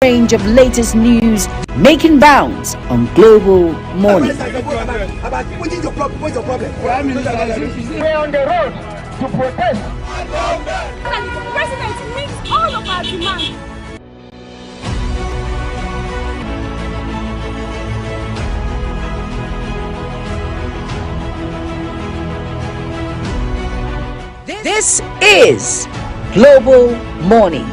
Range of latest news making rounds on Global Morning. What is your problem? What's your problem? We're on the road to protest. And the president meets all of our demands. This is Global Morning.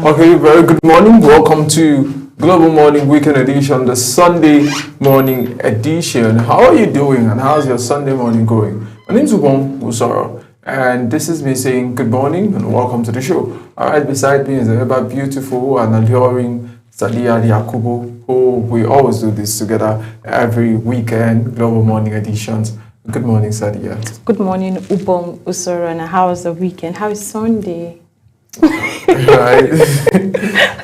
Okay, very good morning. Welcome to Global Morning Weekend Edition, the Sunday morning edition. How are you doing and how's your Sunday morning going? My name is Ubong Usoro and this is me saying good morning and welcome to the show. Alright, beside me is a ever beautiful and alluring Sadia Yakubu, who we always do this together every weekend, Global Morning Editions. Good morning, Sadia. Good morning, Ubong Usoro, and how was the weekend? How is Sunday? Right.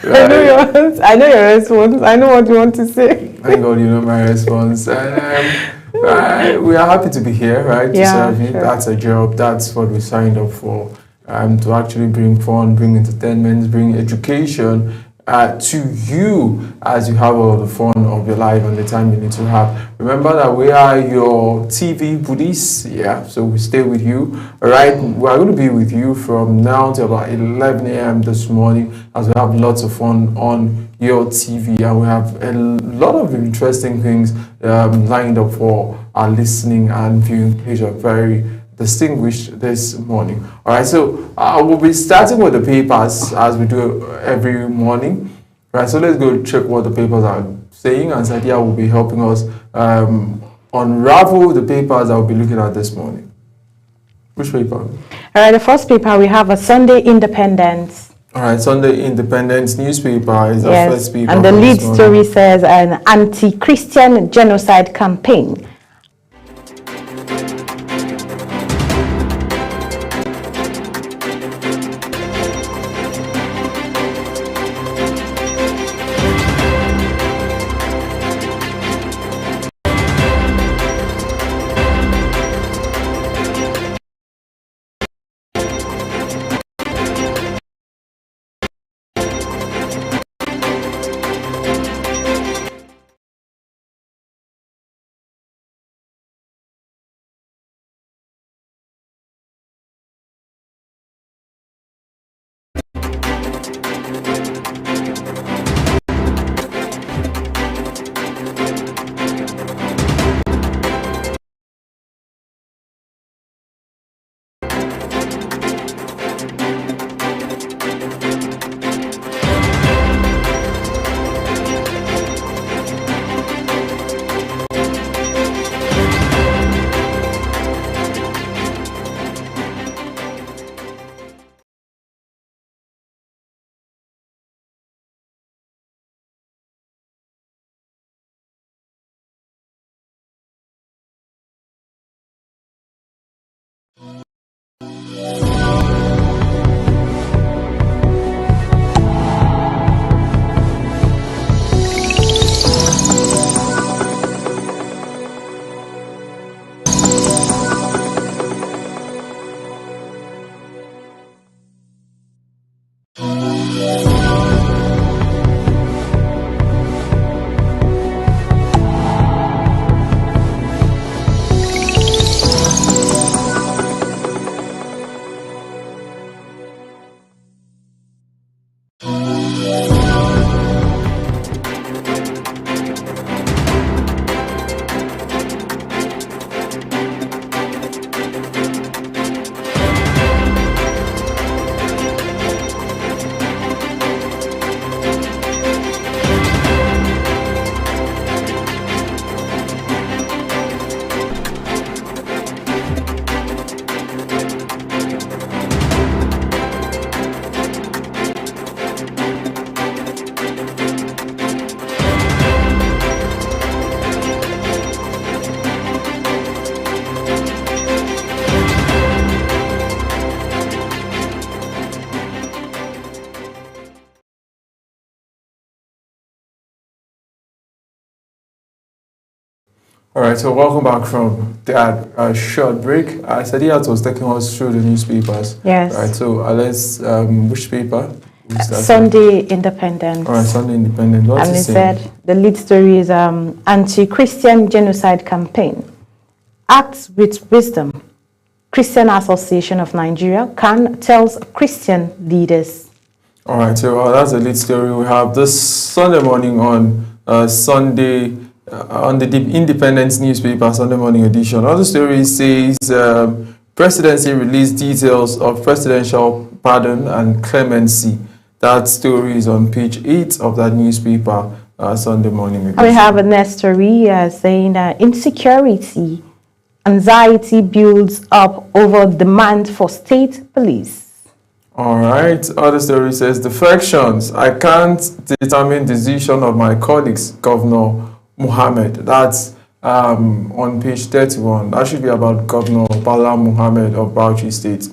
I know your response. I know what you want to say. Thank God you know my response. And we are happy to be here, right? To serve you. Sure. That's a job. That's what we signed up for. To actually bring fun, bring entertainment, bring education to you as you have all the fun of your life and the time you need to have. Remember that we are your TV buddies, so we stay with you. All right, we're going to be with you from now till about 11 a.m. this morning as we have lots of fun on your TV, and we have a lot of interesting things lined up for our listening and viewing pleasure. Very distinguished this morning. All right, so we'll be starting with the papers as we do every morning. Right, so let's go check what the papers are saying, and Sadia will be helping us unravel the papers that we'll be looking at this morning. Which paper? All right, the first paper we have a Sunday Independence. All right, Sunday Independence newspaper is the first paper. And the lead story says an anti-Christian genocide campaign. All right, so welcome back from that short break. Sadiat was taking us through the newspapers. Yes. All right, so let's, which paper? Sunday Independent. All right, Sunday Independent. What's and it it saying? said the lead story is anti-Christian genocide campaign. Acts with wisdom. Christian Association of Nigeria tells Christian leaders. All right, so that's the lead story we have this Sunday morning on Sunday on the Independent newspaper, Sunday morning edition. Other story says presidency released details of presidential pardon and clemency. That story is on page 8 of that newspaper, Sunday morning edition. We have a next story saying insecurity, anxiety builds up over demand for state police. All right. Other story says defections. I can't determine decision of my colleagues, Governor Muhammad. That's on page 31. That should be about Governor Bala Muhammad of Bauchi State.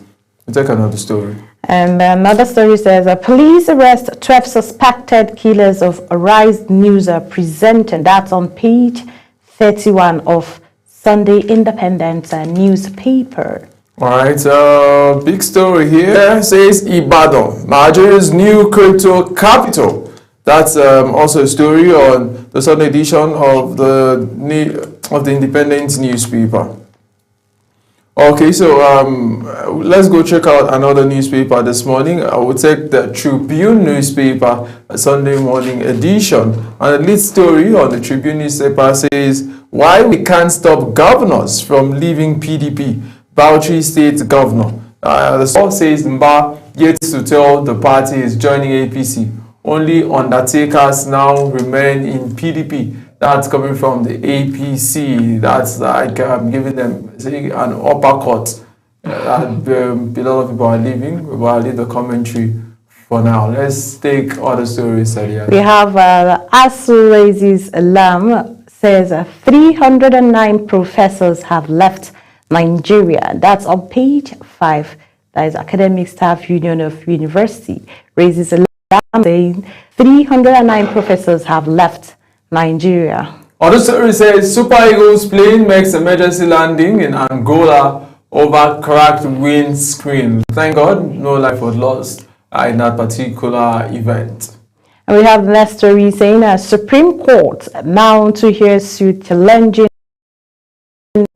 We'll take another story. And another story says police arrest 12 suspected killers of Arise News presented. That's on page 31 of Sunday Independent newspaper. All right, big story here says Ibadan, Nigeria's new crypto capital. That's also a story on the Sunday edition of the Independent newspaper. Okay, so let's go check out another newspaper this morning. I will take the Tribune newspaper, Sunday morning edition. And the lead story on the Tribune newspaper says, why we can't stop governors from leaving PDP. Bauchi State Governor. The source says Mba yet to tell the party is joining APC. Only undertakers now remain in PDP. That's coming from the APC. That's like giving them an uppercut. A lot of people are leaving. We will leave the commentary for now. Let's take other stories. We have ASU raises alarm, says 309 professors have left Nigeria. That's on page 5. That is Academic Staff Union of University raises alarm saying 309 professors have left Nigeria. Other story says Super Eagles plane makes emergency landing in Angola over cracked windscreen. Thank God, no life was lost in that particular event. And we have the next story saying Supreme Court now to hear suit challenging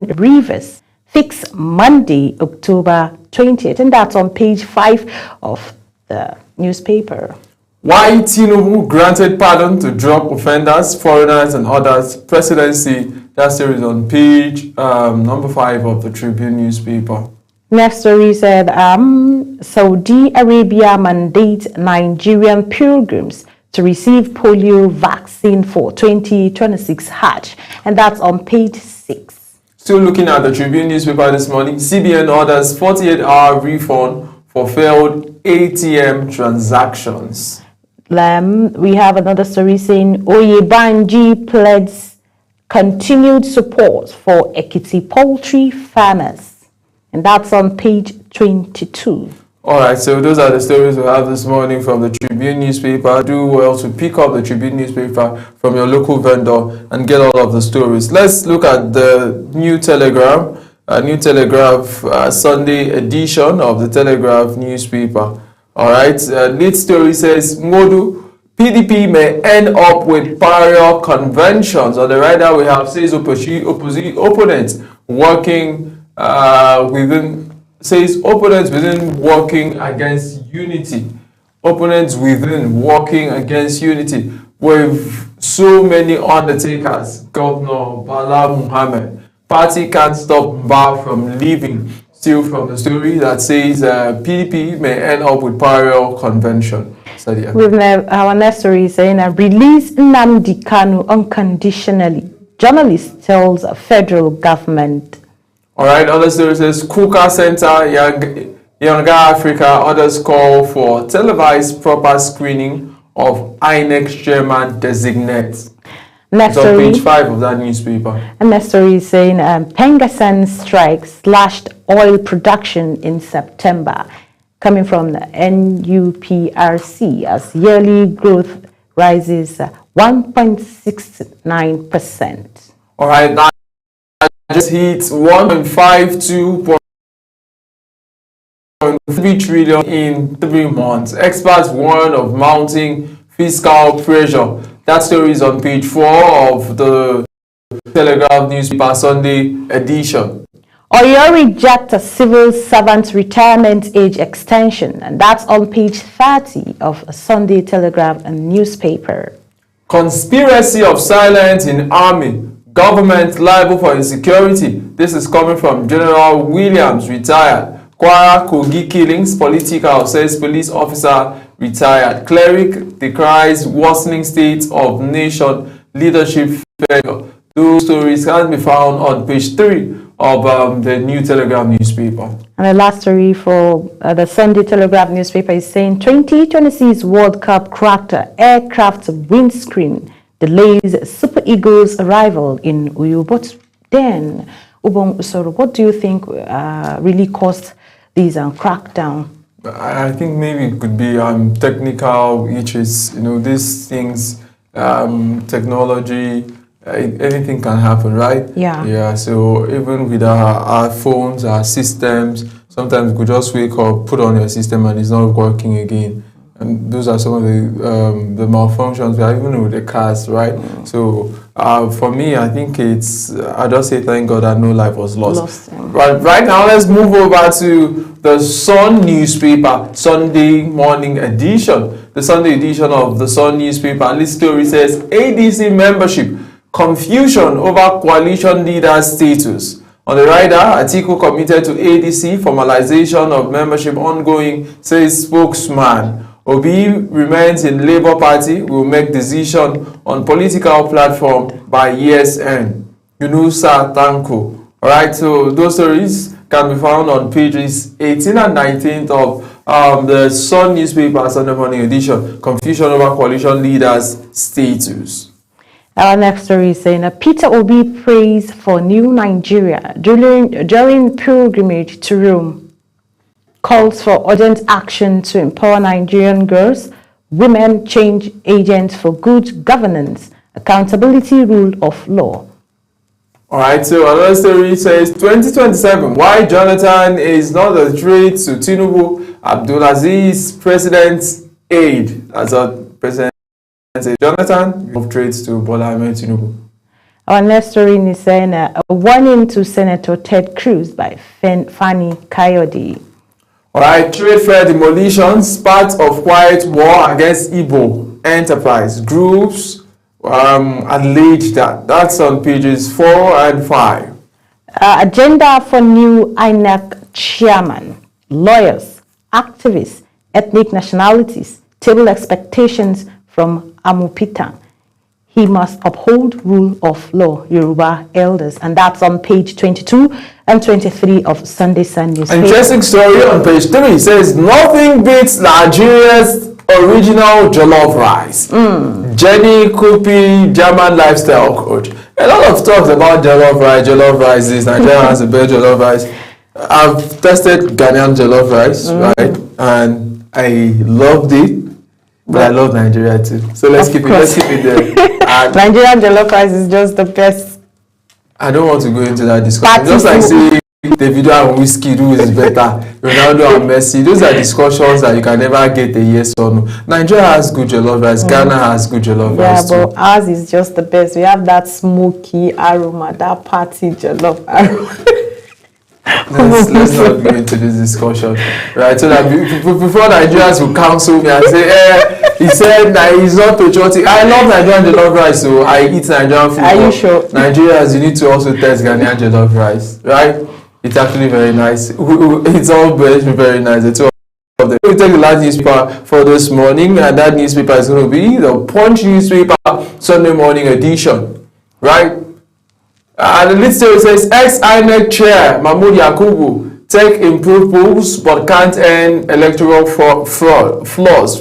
Rivers. Fix Monday, October 20th, and that's on page 5 of the newspaper. Why Tinubu granted pardon to drug offenders, foreigners, and others. Presidency. That story is on page number 5 of the Tribune newspaper. Next story said Saudi Arabia mandates Nigerian pilgrims to receive polio vaccine for 2026 Hajj, and that's on page 6. Still looking at the Tribune newspaper this morning, CBN orders 48-hour refund for failed ATM transactions. We have another story saying Oyebanji pledges continued support for Ekiti poultry farmers, and that's on page 22. All right, so those are the stories we have this morning from the Tribune newspaper. Do well to pick up the Tribune newspaper from your local vendor and get all of the stories. Let's look at the New Telegraph, Sunday edition of the Telegraph newspaper. All right, lead story says Modu PDP may end up with parallel conventions. On the right now we have says opponents working opponents within working against unity. Opponents within working against unity. With so many undertakers, Governor Bala Muhammad. Party can't stop Mba from leaving. Still from the story that says PDP may end up with parallel convention. Sadia. With our next story saying release Nnamdi Kanu unconditionally. Journalist tells federal government. All right, other story says Kuka Center, Younger Africa. Others call for televised proper screening of INEC chairman designates. Next it's on story, page 5 of that newspaper. And next story is saying Pengassan strike slashed oil production in September, coming from the NUPRC as yearly growth rises 1.69%. All right, that just hit 1.52.3 trillion in 3 months. Experts warn of mounting fiscal pressure. That story is on page 4 of the Telegraph newspaper Sunday edition. Oyo reject a civil servant retirement age extension, and that's on page 30 of a Sunday Telegraph newspaper. Conspiracy of silence in army. Government liable for insecurity. This is coming from General Williams, retired. Kwara Kogi killings, political, says police officer, retired. Cleric decries worsening state of nation leadership failure. Those stories can be found on page 3 of the New Telegraph newspaper. And the last story for the Sunday Telegraph newspaper is saying 2026 World Cup cracked aircraft windscreen, delays Super Eagles' arrival in Uyo. But then, Ubong Usoro, what do you think really caused these crackdown? I think maybe it could be technical issues. You know, these things, technology. Anything can happen, right? Yeah. So even with our phones, our systems, sometimes we could just wake up, put on your system, and it's not working again. And those are some of the malfunctions we have, even with the cars, right? So for me, I think I just say thank God that no life was lost. Right now, let's move over to the Sun newspaper, Sunday morning edition. The Sunday edition of the Sun newspaper. This story says ADC membership. Confusion over coalition leader status. On the rider, Atiku committed to ADC, formalization of membership ongoing, says spokesman. Obi remains in Labour Party, will make decision on political platform by year's end. Yunusa Tanko. Alright, so those stories can be found on pages 18 and 19 of the Sun newspaper Sunday morning edition. Confusion over coalition leaders status. Our next story is saying Peter Obi prays for new Nigeria during pilgrimage to Rome. Calls for urgent action to empower Nigerian girls, women, change agents for good governance, accountability, rule of law. All right, so another story says 2027, why Jonathan is not a threat to Tinubu, Abdulaziz president's aide. As a president. Jonathan of trades to Bola Ahmed Tinubu. Our next story is saying a warning to Senator Ted Cruz by Fani Kayode. All right, trade fair demolitions, part of quiet war against Igbo enterprise groups allege that. That's on pages 4 and 5. Agenda for new INEC chairman, lawyers, activists, ethnic nationalities, table expectations from Amupita. He must uphold rule of law, Yoruba elders. And that's on page 22 and 23 of Sunday Sun newspaper. Interesting story on page 3. It says, nothing beats Nigeria's original jollof rice. Jenny Kupi, German lifestyle coach. A lot of talks about jollof rice. Jollof rice is Nigeria has the best jollof rice. I've tested Ghanaian jollof rice, right? And I loved it. But I love Nigeria too. So let's keep it there. Nigerian jollof rice is just the best. I don't want to go into that discussion. Just like saying Davido and Whiskey, who is better, Ronaldo and Messi. Those are discussions that you can never get a yes or no. Nigeria has good jollof rice. Ghana has good jollof rice too. Yeah, but ours is just the best. We have that smoky aroma, that party jollof aroma. Let's not go into this discussion, right? So that before Nigerians will counsel me and say, he said that he's not patriotic. I love Nigerian jollof rice, so I eat Nigerian food. Are you sure? Nigerians, you need to also test Ghanaian jollof rice, right? It's actually very nice. It's all very nice. The two of them. We'll take the last newspaper for this morning, and that newspaper is going to be the Punch newspaper Sunday morning edition, right? And the lead story says, ex-INEC chair Mahmood Yakubu take improved polls but can't end electoral flaws,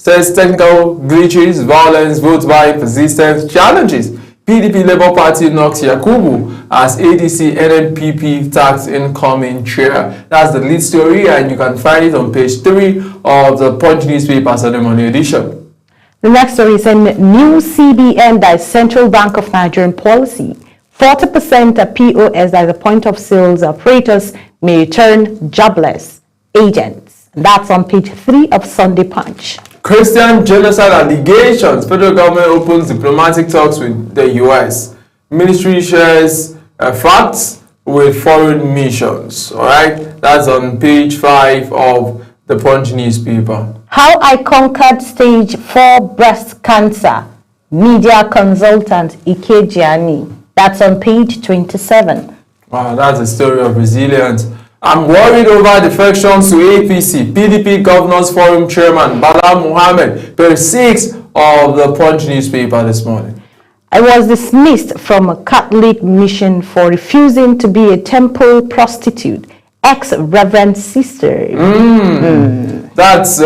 says technical glitches, violence, vote buying, persistence, challenges. PDP Labour Party knocks Yakubu as ADC NNPP tax incoming chair. That's the lead story, and you can find it on page 3 of the Punch newspaper Sunday morning edition. The next story is in new CBN, that is Central Bank of Nigerian policy. 40% of POS, that is the point of sales operators, may turn jobless agents. That's on page 3 of Sunday Punch. Christian genocide allegations. Federal government opens diplomatic talks with the U.S. Ministry shares facts with foreign missions. All right, that's on page 5 of the Punch newspaper. How I conquered stage 4 breast cancer. Media consultant Ikejiani. That's on page 27. Wow, that's a story of resilience. I'm worried over defections to APC. PDP Governors Forum Chairman Bala Muhammad, page 6 of the Punch newspaper this morning. I was dismissed from a Catholic mission for refusing to be a temple prostitute. Ex-Reverend Sister. That's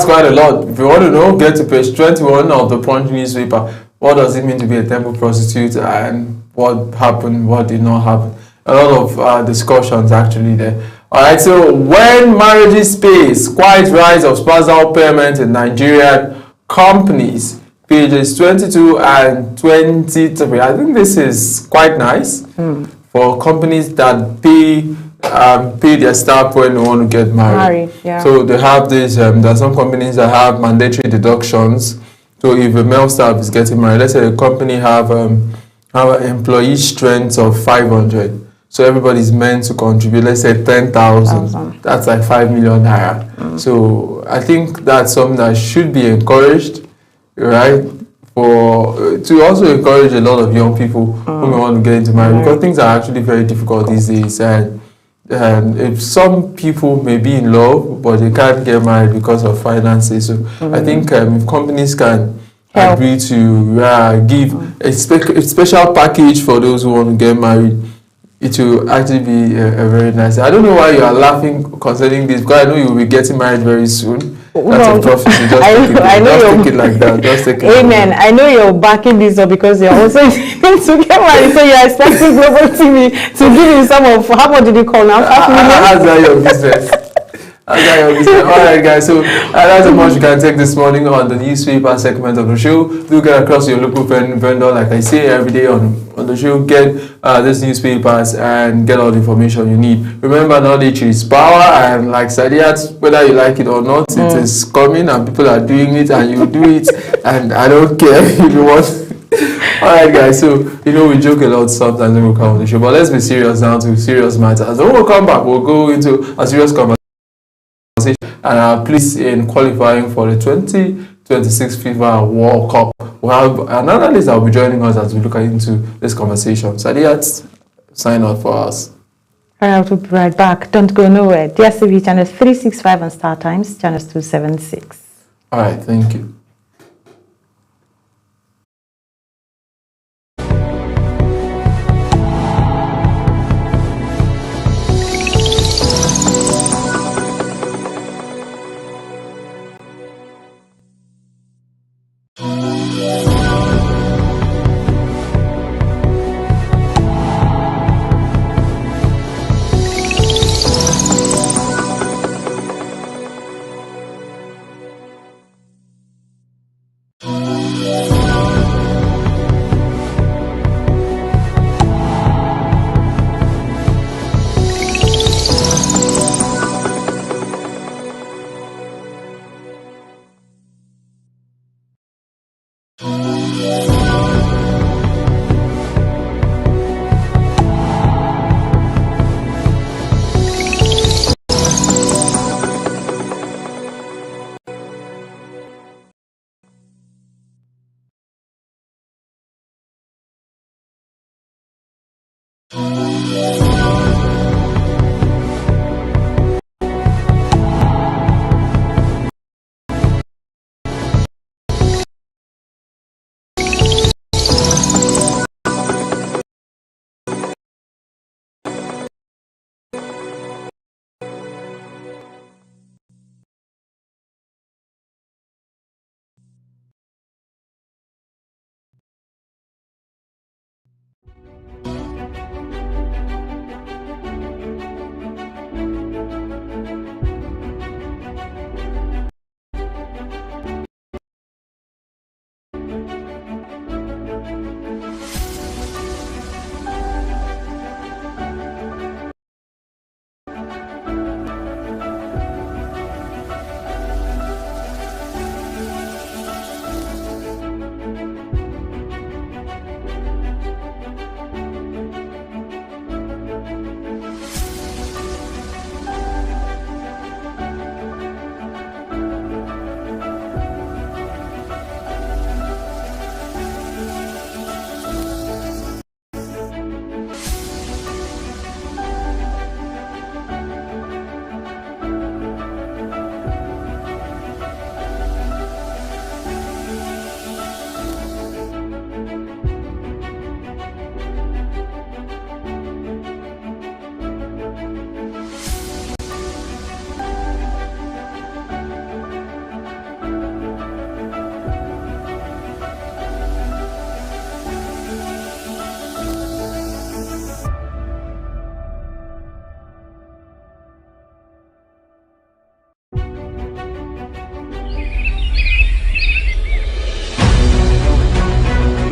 quite a lot. If you want to know, get to page 21 of the Punch newspaper. What does it mean to be a temple prostitute and what happened, what did not happen? A lot of discussions actually there. Alright, so when marriages pays, quiet rise of spousal payment in Nigerian companies, pages 22 and 23. I think this is quite nice for companies that pay their staff when they want to get married. Yeah. So they have this, there are some companies that have mandatory deductions. So if a male staff is getting married, let's say a company have an employee strength of 500. So everybody's meant to contribute, let's say 10,000. That's like 5 million naira. So I think that's something that should be encouraged, right? To also encourage a lot of young people who may want to get into marriage, because things are actually very difficult these days. And if some people may be in love, but they can't get married because of finances. So I think if companies can agree to give a special package for those who want to get married, it will actually be a very nice. I don't know why you are laughing concerning this, because I know you will be getting married very soon. That's a prophecy. Just take it like that. Just take it. Amen. Like I know you're backing this up because you're also to get married, so you're expecting Global TV to give you some of, how much did you call now? 5 million? How's that your business? Alright guys, so that's how much you can take this morning on the newspaper segment of the show. Do get across your local vendor, like I say every day on the show. Get these newspapers and get all the information you need. Remember, knowledge is power, and like Sadiat, whether you like it or not, it is coming and people are doing it and you do it, and I don't care if you want. Alright guys, so we joke a lot sometimes when we come on the show, but let's be serious now to serious matters. When we come back, we'll go into a serious conversation and please in qualifying for the 2026 FIFA World Cup. We'll have an analyst that will be joining us as we look into this conversation. Sadiat, sign off for us. Alright, we'll be right back. Don't go nowhere. DSTV channels 365 and Star Times channels 276. Alright, thank you.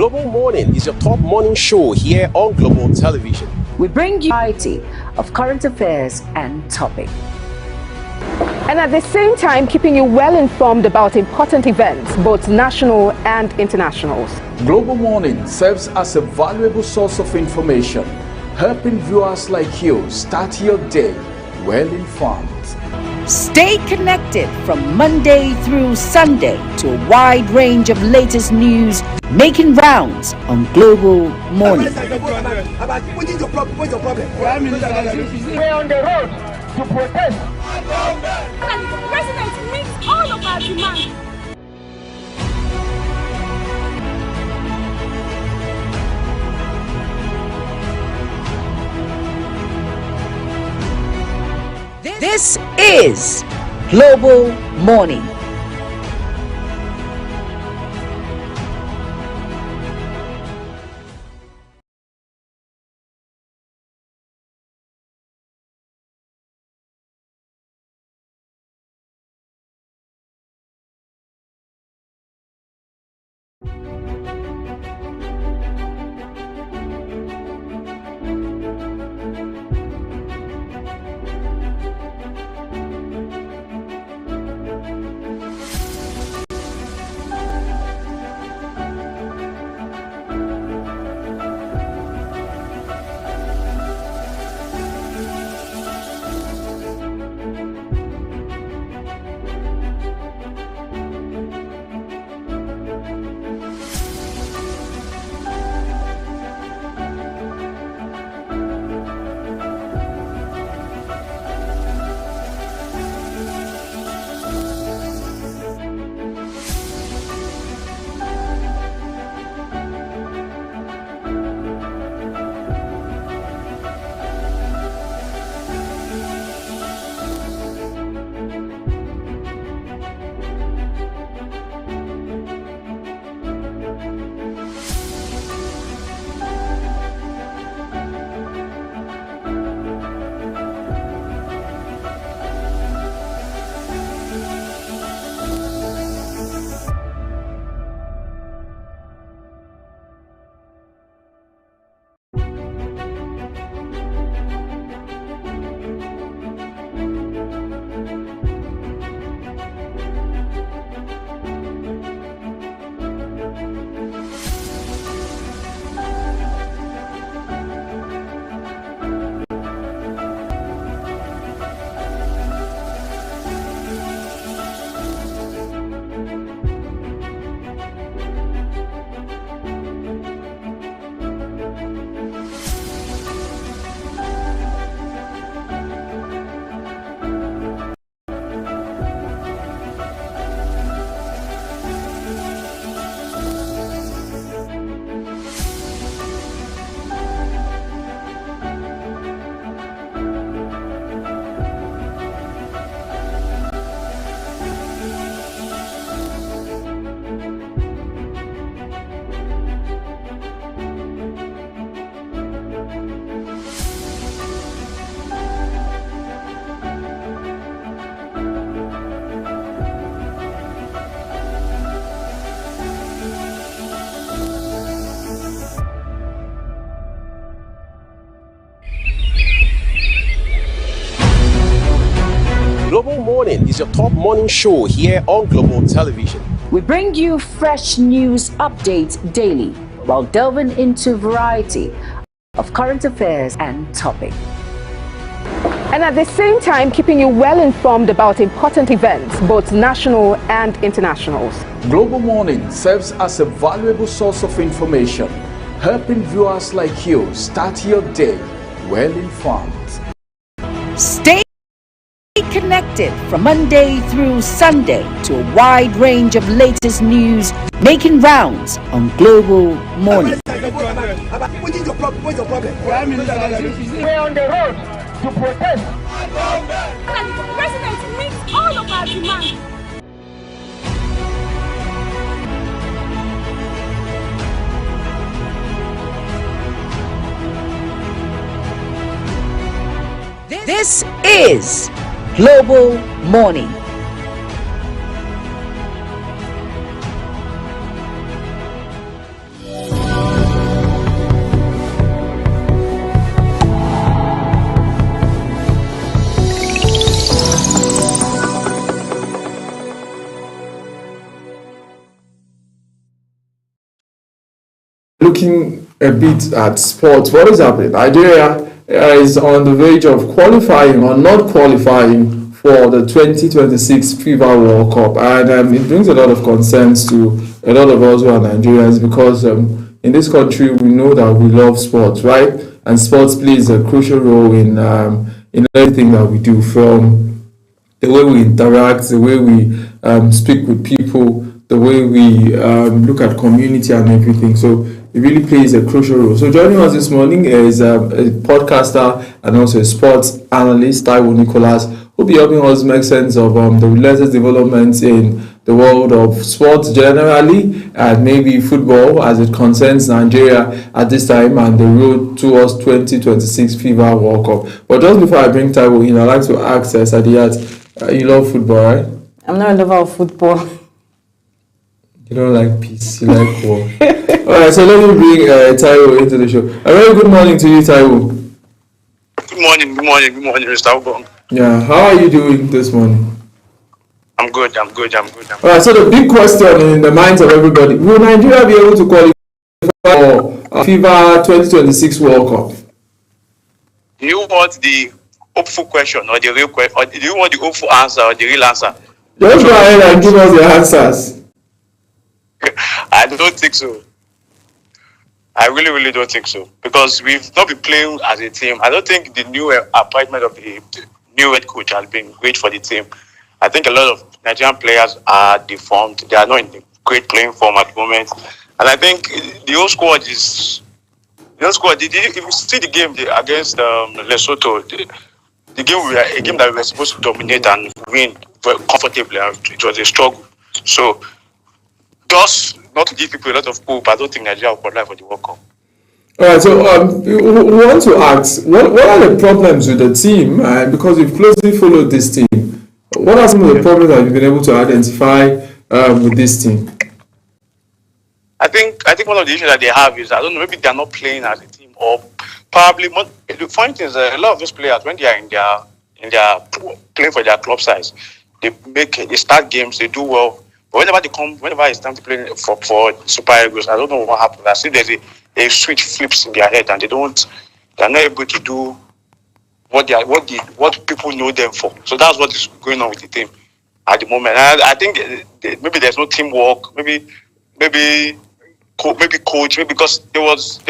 Global Morning is your top morning show here on Global Television. We bring you a variety of current affairs and topics. And at the same time, keeping you well informed about important events, both national and internationals. Global Morning serves as a valuable source of information, helping viewers like you start your day well informed. Stay connected from Monday through Sunday to a wide range of latest news making rounds on Global Morning. What is your problem? What's your problem? We're on the road to protest. And the president meets all of our demands. This is Global Morning. Global Morning is your top morning show here on Global Television. We bring you fresh news updates daily while delving into a variety of current affairs and topics. And at the same time, keeping you well informed about important events, both national and internationals. Global Morning serves as a valuable source of information, helping viewers like you start your day well informed. Stay connected from Monday through Sunday to a wide range of latest news making rounds on Global Morning. What is your problem? What's your problem? We're on the road to protest. And the president meets all of our demands. This is Global Morning. looking a bit at sports, what is happening? Nigeria is on the verge of qualifying or not qualifying for the 2026 FIFA World Cup, and it brings a lot of concerns to a lot of us who are Nigerians, because in this country we know that we love sports, right? And sports plays a crucial role in everything that we do, from the way we interact, the way we speak with people, the way we look at community and everything. So it really plays a crucial role. So joining us this morning is a podcaster and also a sports analyst, Taiwo Nicholas, who will be helping us make sense of the latest developments in the world of sports generally, and maybe football as it concerns Nigeria at this time and the road towards 2026 FIFA World Cup. But just before I bring Taiwo in, I'd like to ask Sadiyat, you love football, right? I'm not a lover of football. You don't like peace, you like war. Alright, so let me bring Taiwo into the show. A very good morning to you, Taiwo. Good morning, Mr. Obong. Yeah, how are you doing this morning? I'm good. Alright, so the big question in the minds of everybody, will Nigeria be able to qualify for FIFA 2026 World Cup? Do you want the hopeful question or the real question, or do you want the hopeful answer or the real answer? Just go ahead and give us the answers. I don't think so. I really don't think so, because we've not been playing as a team. I don't think the new appointment of the new head coach has been great for the team. I think a lot of Nigerian players are deformed. They are not in the great playing form at the moment. And I think the whole squad is... if you see the game against Lesotho, the game a game that we were supposed to dominate and win very comfortably, it was a struggle. So, just not to give people a lot of hope, I don't think Nigeria will qualify for the World Cup. Alright, so we want to ask, what are the problems with the team? Because we've closely followed this team. What are some of the problems that you've been able to identify with this team? I think one of the issues that they have is, I don't know, maybe they're not playing as a team, or probably more, the funny thing is a lot of those players, when they are in their playing for their club size, they start games, they do well. But whenever it's time to play for Super Eagles, I don't know what happens. I see there's a switch flips in their head, and they're not able to do what people know them for. So that's what is going on with the team at the moment. And I think maybe there's no teamwork. Maybe coach. Maybe because there was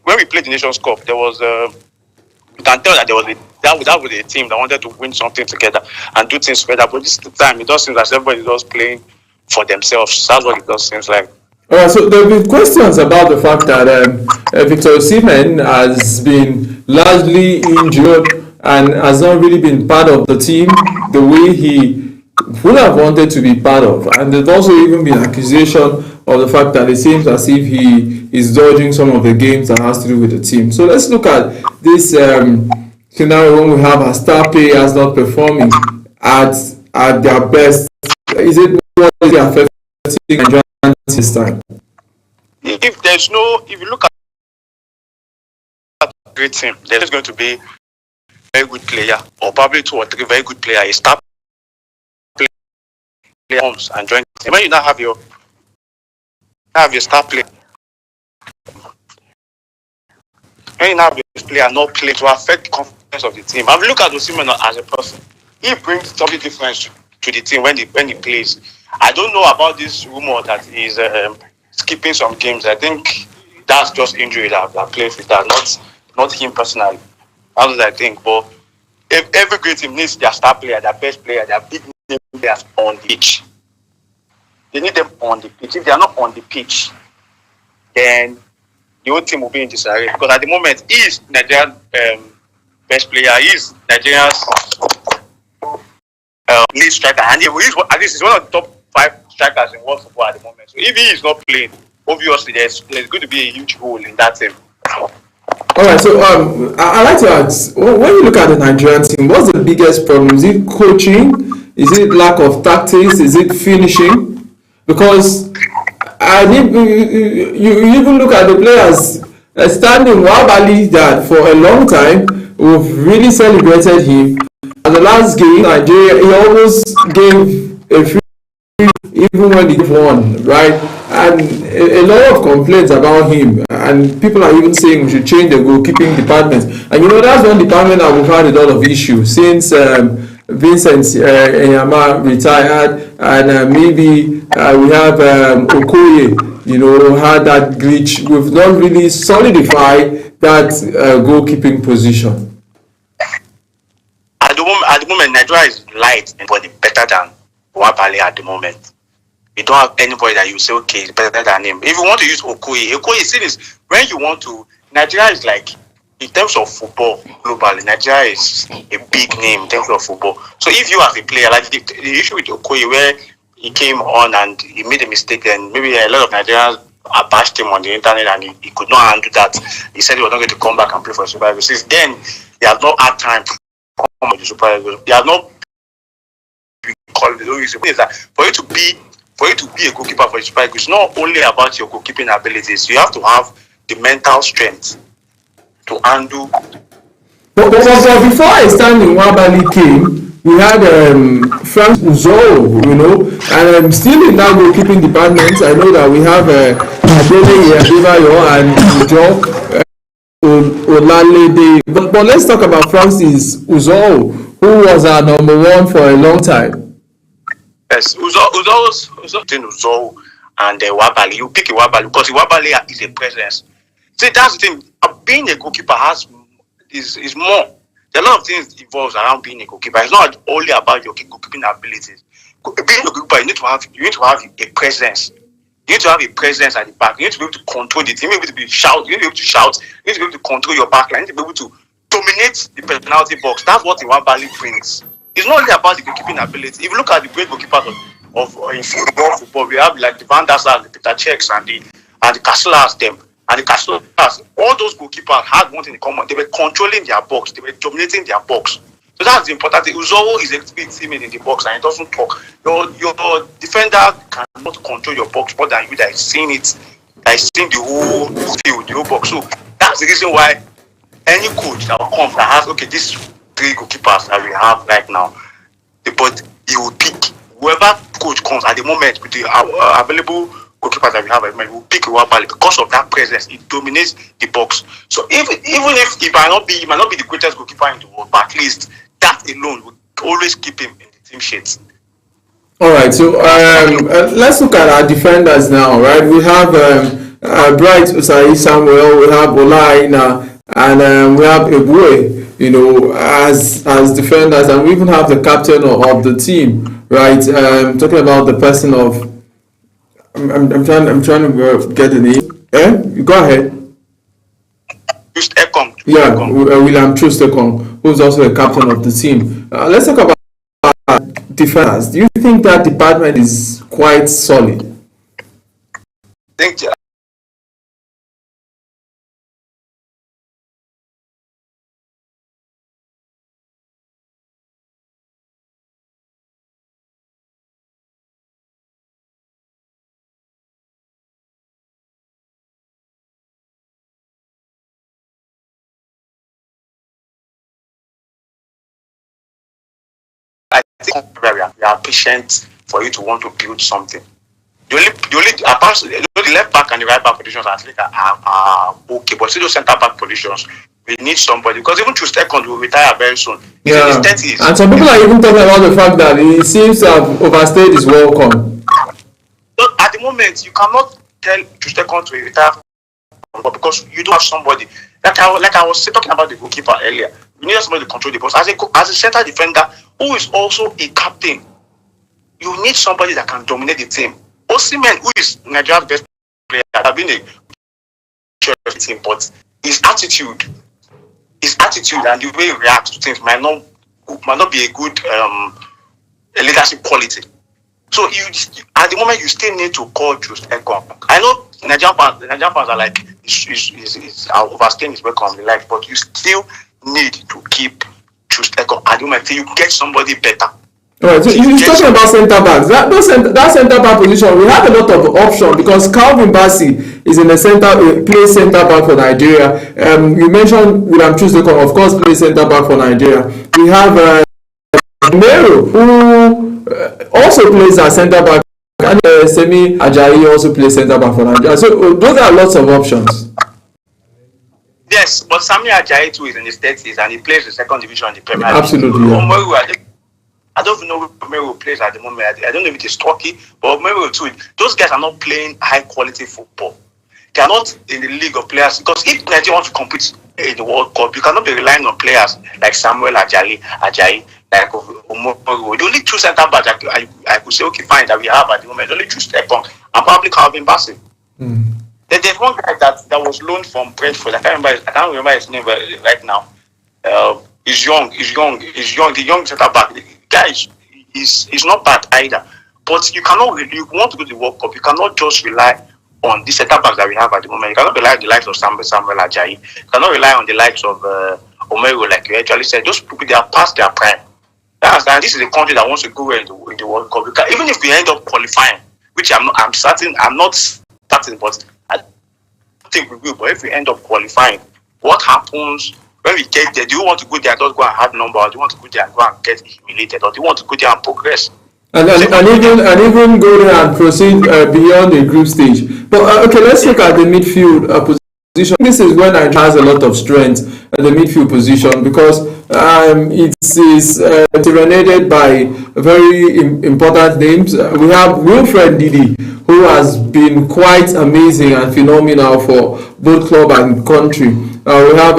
when we played the Nations Cup, there was you can tell that that was a team that wanted to win something together and do things together. But this time, it does seem like everybody was playing for themselves. That's what it does seems like. So there have been questions about the fact that Victor Osimhen has been largely injured and has not really been part of the team the way he would have wanted to be part of. And there's also even been accusation of the fact that it seems as if he is dodging some of the games that has to do with the team. So let's look at this scenario when we have our star players not performing at their best. Is it what is affecting Nigerian this time? If you look at a great team, there's going to be a very good player, or probably 2 or 3 very good players, a star player comes and join the team. When you now have your star player, when you now have your player not play to affect the confidence of the team. And look at Osimhen as a person. He brings something different to the team when he plays. I don't know about this rumor that he's skipping some games. I think that's just injury that plays with that, not him personally. That's what I think. But if every great team needs their star player, their best player, their big name players on the pitch. They need them on the pitch. If they are not on the pitch, then the whole team will be in disarray. Because at the moment, he is Nigeria's best player. He is Nigeria's lead striker, and at least he's one of the top 5 strikers in world football at the moment. So if he is not playing, obviously there's going to be a huge hole in that team. Alright, so I'd like to ask, when you look at the Nigerian team, what's the biggest problem? Is it coaching? Is it lack of tactics? Is it finishing? Because you even look at the players standing Wabali that for a long time, we've really celebrated him. At the last game, Nigeria, he almost gave a free even when he won, right? and a lot of complaints about him, and people are even saying we should change the goalkeeping department. And that's one department that we've had a lot of issues since Vincent Enyama retired, and maybe we have Okoye, had that glitch. We've not really solidified that goalkeeping position. At the moment, Nigeria is light and better than Wabale at the moment. You don't have anybody that you say, okay, it's better than him. If you want to use Okoye, is when you want to, Nigeria is like, in terms of football globally, Nigeria is a big name in terms of football. So if you as a player, like the issue with Okoye where he came on and he made a mistake, and maybe a lot of Nigerians bashed him on the internet and he could not handle that. He said he was not going to come back and play for the Super Eagles. Since then, he has not had time to come with the Super Eagles. He has not called the reason is that for you to be a goalkeeper for the Super Eagles, it's not only about your goalkeeping abilities. You have to have the mental strength to handle. But before I stand in Wabali came, we had Frank Uzo, and still in that goalkeeping department. I know that we have Adele Adebayo and Ujo Olalede. But let's talk about Francis Uzo, who was our number one for a long time. Yes, Uzo and Wabali. You pick a Wabali because Wabali is a presence. See, that's the thing. Being a goalkeeper is more. There are a lot of things involved around being a goalkeeper. It's not only about your goalkeeping abilities. Being a goalkeeper, you need to have a presence. You need to have a presence at the back. You need to be able to control the team. You need to be able to shout. You need to be able to shout. You need to be able to control your back line. You need to be able to dominate the penalty box. That's what Iwabali brings. It's not only about the goalkeeping ability. If you look at the great goalkeepers of in football, we have like the Van der Sar, the Peter Cechs, and the Casillas, them. And the Casillas, all those goalkeepers had one thing in common. They were controlling their box. They were dominating their box. So that's the important thing. Uzo is a big team in the box and it doesn't talk. Your defender cannot control your box more than you that is seeing it, that is seeing the whole field, the whole box. So that's the reason why any coach that will come that has, okay, these three goalkeepers that we have right now, but he will pick whoever coach comes at the moment with the available goalkeepers that we have, we will pick Iwabali because of that presence. It dominates the box. So even if he might not be the greatest goalkeeper in the world, but at least that alone would always keep him in the team sheets. All right, so let's look at our defenders now, right? We have Bright Usai Samuel, we have Olaina, and we have Ebue, as defenders, and we even have the captain of the team, right? Talking about the person of, I'm trying to get the name. You go ahead. Yeah, William Troost-Ekong, who's also the captain of the team. Let's talk about defenders. Do you think that department is quite solid? Thank you. I think we are patient for you to want to build something. The left back and the right back positions I think are okay, but still those centre back positions, we need somebody because even Troost-Ekong will retire very soon. Yeah, and some people are even talking about the fact that he seems to have overstayed his welcome. So at the moment, you cannot tell Troost-Ekong to retire because you don't have somebody. Like I was talking about the goalkeeper earlier. You need somebody to control the box. As a center defender who is also a captain, you need somebody that can dominate the team. Osimhen, who is Nigeria's best player, has been a team, but his attitude and the way he reacts to things might not be a good leadership quality. So at the moment, you still need to call Troost-Ekong. I know Nigerian fans are like, is overstaying his welcome in life, but you still need to keep Troost-Ekong at the moment until you get somebody better. All right, so you're talking about centre backs. That centre back position, we have a lot of options because Calvin Bassey is in the plays centre back for Nigeria. You mentioned William Troost-Ekong, of course, plays centre back for Nigeria. We have Mero, who also plays as centre back. And Semi Ajayi also plays centre back for Nigeria. So those are lots of options. Yes, but Sami Ajayi too is in his 30s and he plays the second division in the Premier League. Absolutely. Yeah. I don't even know where Omeru plays at the moment. I don't know if it is Turkey, but Omeru too. Those guys are not playing high quality football. They are not in the league of players. Because if Nigeria wants to compete in the World Cup, you cannot be relying on players like Samuel Ajayi, like Omeru. The only two centre backs I could say, okay, fine, that we have at the moment, only two Stepan and probably Calvin Bassey. There's one guy that was loaned from Brentford. I can't remember his name right now. He's young. The young centre back. The guy is not bad either. But you want to go to the World Cup, you cannot just rely on the centre backs that we have at the moment. You cannot rely on the likes of Samuel Ajayi. You cannot rely on the likes of Omeru, like you actually said. Those people, they are past their prime. And this is a country that wants to go in the World Cup. Even if we end up qualifying, which I'm not certain, but I think we will. But if we end up qualifying, what happens when we get there? Do you want to go there and just go and have number, or do you want to go there and go and get humiliated, or do you want to go there and progress? And even go there and proceed beyond the group stage. But okay, let's look at the midfield position. This is when Nigeria has a lot of strength at the midfield position because it is serenaded by very important names. We have Wilfred Ndidi, who has been quite amazing and phenomenal for both club and country. We have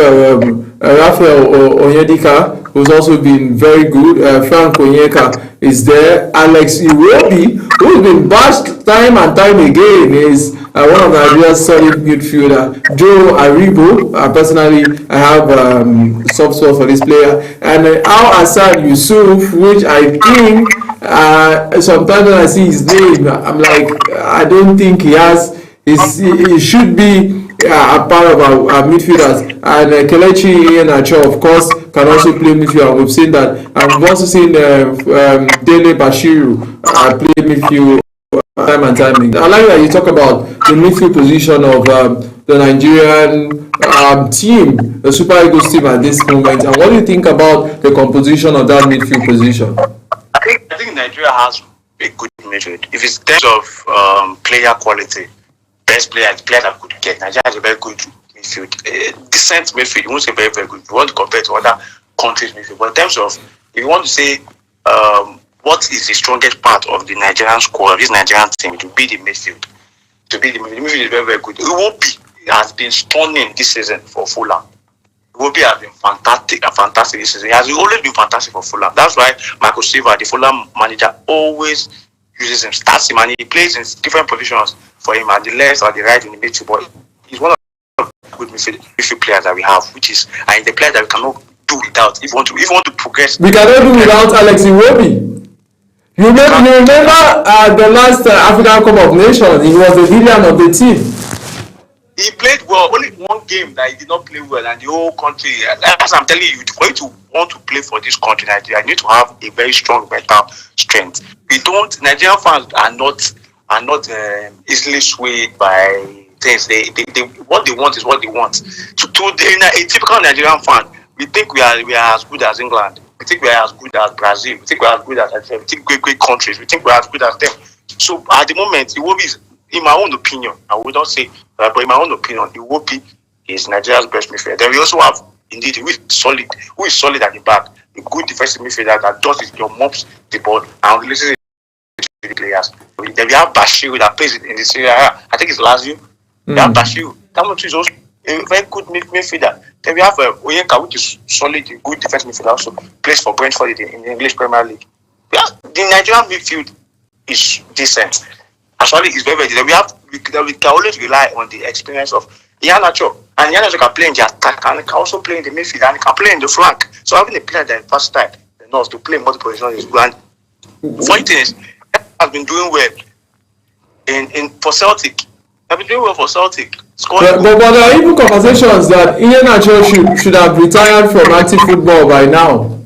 Raphael Onyedika, who's also been very good. Frank Onyeka is there. Alex Iwobi, who's been bashed time and time again, is one of Nigeria's solid midfielder. Joe Aribo, personally, I have soft spot for this player. And Al Hassan Yusuf, which I think sometimes when I see his name, I'm like, I don't think he should be a part of our midfielders. And Kelechi Iheanacho, of course, can also play midfield. We've seen that. And we've also seen Dele Bashiru play midfield time and time again. I like that you talk about the midfield position of the Nigerian team, the Super Eagles team at this moment. And what do you think about the composition of that midfield position? I think Nigeria has a good midfield. If it's in terms of player quality, best player that could get, Nigeria has a very good midfield. Decent midfield, you won't say very, very good. You want to compare to other countries' midfield. But in terms of, if you want to say what is the strongest part of the Nigerian squad, of this Nigerian team, to be the midfield. The midfield is very, very good. Iwobi has been stunning this season for Fulham. Iwobi has been fantastic this season. He has always been fantastic for Fulham. That's why Michael Silva, the Fulham manager, always uses him, starts him, and he plays in different positions for him at the left or the right in the midfield. But he's one of the good midfield players that we have, which is the player that we cannot do without. If you want to progress, we cannot do without Alex Iwobi. You remember the last African Cup of Nations, he was the villain of the team. He played well. Only one game that he did not play well, and the whole country. As I'm telling you, for you to want to play for this country, Nigeria, you need to have a very strong mental strength. Nigerian fans are not easily swayed by things. They what they want is what they want. A typical Nigerian fan, we think we are as good as England. We think we are as good as Brazil. We think we are as good as we think great countries. We think we are as good as them. So at the moment, Iwobi is, in my own opinion, I would not say, but in my own opinion, Iwobi is Nigeria's best midfielder. Then we also have, indeed, who is solid at the back, a good defensive midfielder that does it, mops the ball and releases it to the players. Then we have Bashiru that plays it in the Serie A. I think it's Lazio. We have Bashiru. That one is also a very good midfielder. Then we have Onyeka, which is solid, a good defensive midfielder, also plays for Brentford in the English Premier League. The Nigerian midfield is decent. Actually, it's very, very decent. We can always rely on the experience of Iheanacho. And Iheanacho can play in the attack and can also play in the midfield and can play in the flank. So having a player that is versatile enough to play in multiple positions is good. And funny thing is, has been doing well for Celtic. I've been doing well for Celtic. But there are even conversations that Iheanacho should have retired from active football by now.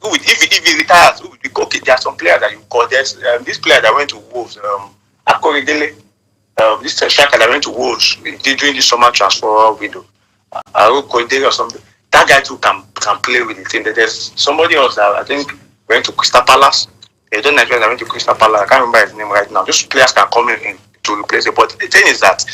If he retires, okay, there are some players that you call. There's this player that went to Wolves, Akoridele, this striker that went to Wolves during the summer transfer window, Akoridele or something. That guy too can play with the team. There's somebody else that I think went to Crystal Palace. They don't Nigerian that went to Crystal Palace. I can't remember his name right now. Those players can come in to replace it. But the thing is that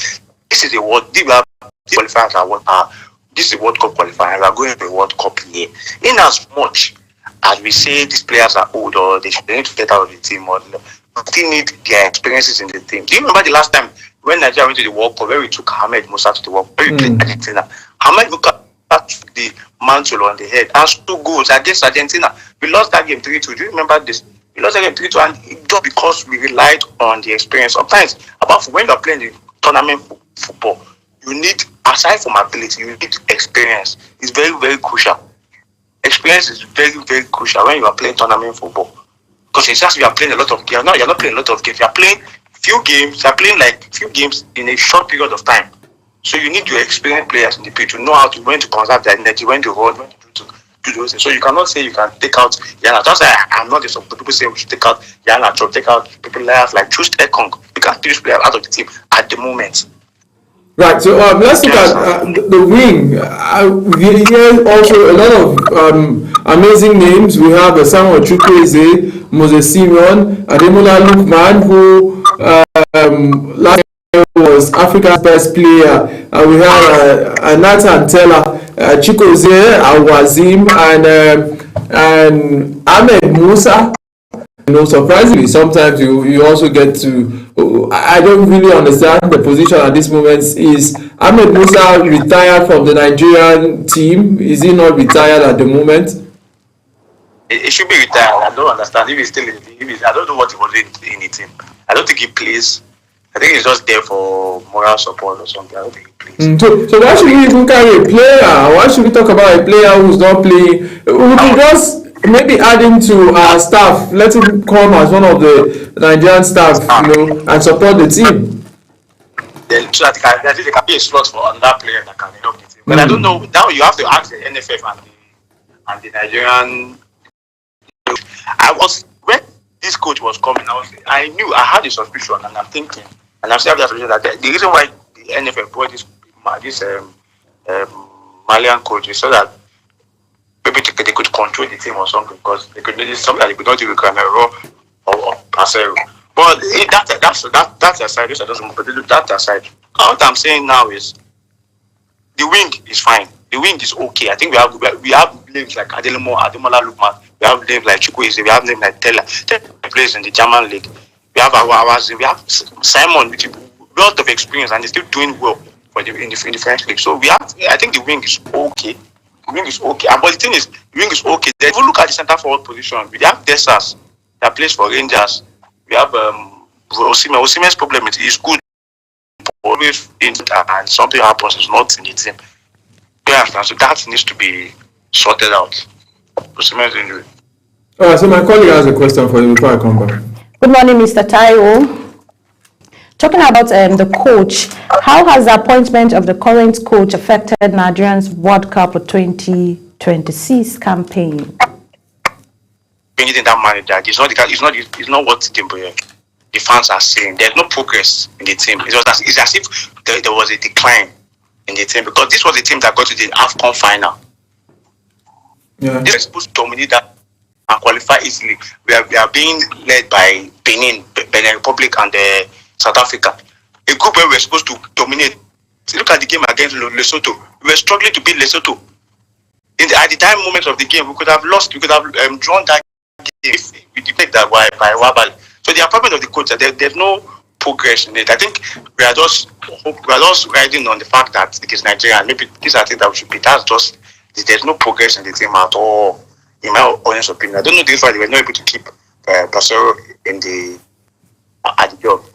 this is a World qualifiers are what are. This is a World Cup qualifier. We are going to a World Cup year. In as much as we say these players are old or they need to get out of the team, or we still need their experiences in the team. Do you remember the last time when Nigeria went to the World Cup, where we took Ahmed Musa to the World Cup, where we played Argentina? Ahmed Musa took the mantle on the head and 2 goals against Argentina. We lost that game 3-2. Do you remember this? We lost that game 3-2, and just because we relied on the experience. Sometimes, apart from when you're playing the tournament football, you need, aside from ability, you need experience. It's very, very crucial. Experience is very, very crucial when you are playing tournament football. Because it's just you are playing a lot of games. No, you're not playing a lot of games. You're playing few games. You're playing like few games in a short period of time. So you need your experienced players in the pitch to know how to, when to conserve their energy, when to hold, when to do those things. So you cannot say you can take out Yana. Just like I'm not some people say we should take out Yana, take out people like Trust Ekong. You can take this player out of the team at the moment. Right, so let's look at the wing. We hear also a lot of amazing names. We have Samuel Chukwueze, Moses Simon, Ademola Lookman, who last year was Africa's best player. We have Nathan Teller, Chigozie Awazim, and Ahmed Musa. You know, surprisingly, sometimes you also get to. I don't really understand the position at this moment. Is Ahmed Musa retired from the Nigerian team? Is he not retired at the moment? He should be retired. I don't understand. If he's still in the team, I don't know what he was in the team. I don't think he plays. I think he's just there for moral support or something. I don't think he plays. So why should we even carry a player? Why should we talk about a player who's not playing? We could just maybe add him to our staff. Let him come as one of the Nigerian staff, and support the team. Then so that there can be a slot for another player that can help the team. But I don't know. Now you have to ask the NFF and the Nigerian. When this coach was coming, I had a suspicion, and I'm thinking, and I'm still having the suspicion that the reason why the NFF brought this Malian coach is so that maybe they could control the team or something, because they could do something that they could not do with Cameroon or Pasero. But that's aside. That aside. What I'm saying now is the wing is fine. The wing is okay. I think we have names like Ademola Lookman. We have names like Chukwueze. We have names like Teller plays in the German league. We have Awazim. We have Simon with a lot of experience, and he's still doing well in the French league. So I think the wing is okay. The wing is okay. But the thing is, the wing is okay. Then if you look at the centre forward position, we have Dessas that plays for Rangers. We have Osimhen. Osimhen's problem is good. Always injured, and something happens, is not in the team. So that needs to be sorted out. Osimhen's injury. Alright, so my colleague has a question for you before I come back. Good morning, Mr. Taiwo. Talking about the coach, how has the appointment of the current coach affected Nigerians' World Cup 2026 campaign? Anything that manager, it's not what the fans are saying. There's no progress in the team. It's as if there was a decline in the team, because this was the team that got to the AFCON final. Yeah. They were supposed to dominate that and qualify easily. We are being led by Benin Republic, and South Africa. A group where we were supposed to dominate. Look at the game against Lesotho. We were struggling to beat Lesotho. At the time moment of the game, we could have lost. We could have drawn that game if we defeated that by Wabali. So the appointment of the coach, there's no progress in it. I think we are just riding on the fact that it is Nigeria. Maybe these are things that we should be. There's no progress in the team at all, in my honest opinion. I don't know the reason why they were not able to keep Pasero at the job.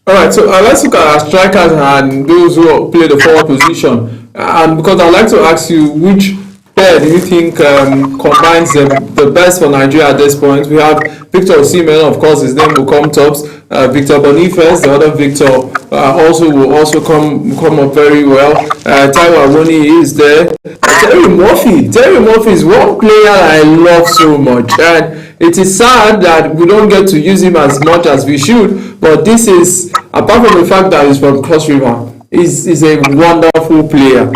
All right, so let's look at our strikers and those who play the forward position. And because I'd like to ask you, which pair do you think combines the best for Nigeria at this point? We have Victor Osimhen, of course, his name will come tops. Victor Boniface, the other Victor, will also come up very well. Taiwo Awoniyi is there. Terry Murphy is one player I love so much, and it is sad that we don't get to use him as much as we should. But this is, apart from the fact that he's from Cross River, is a wonderful player.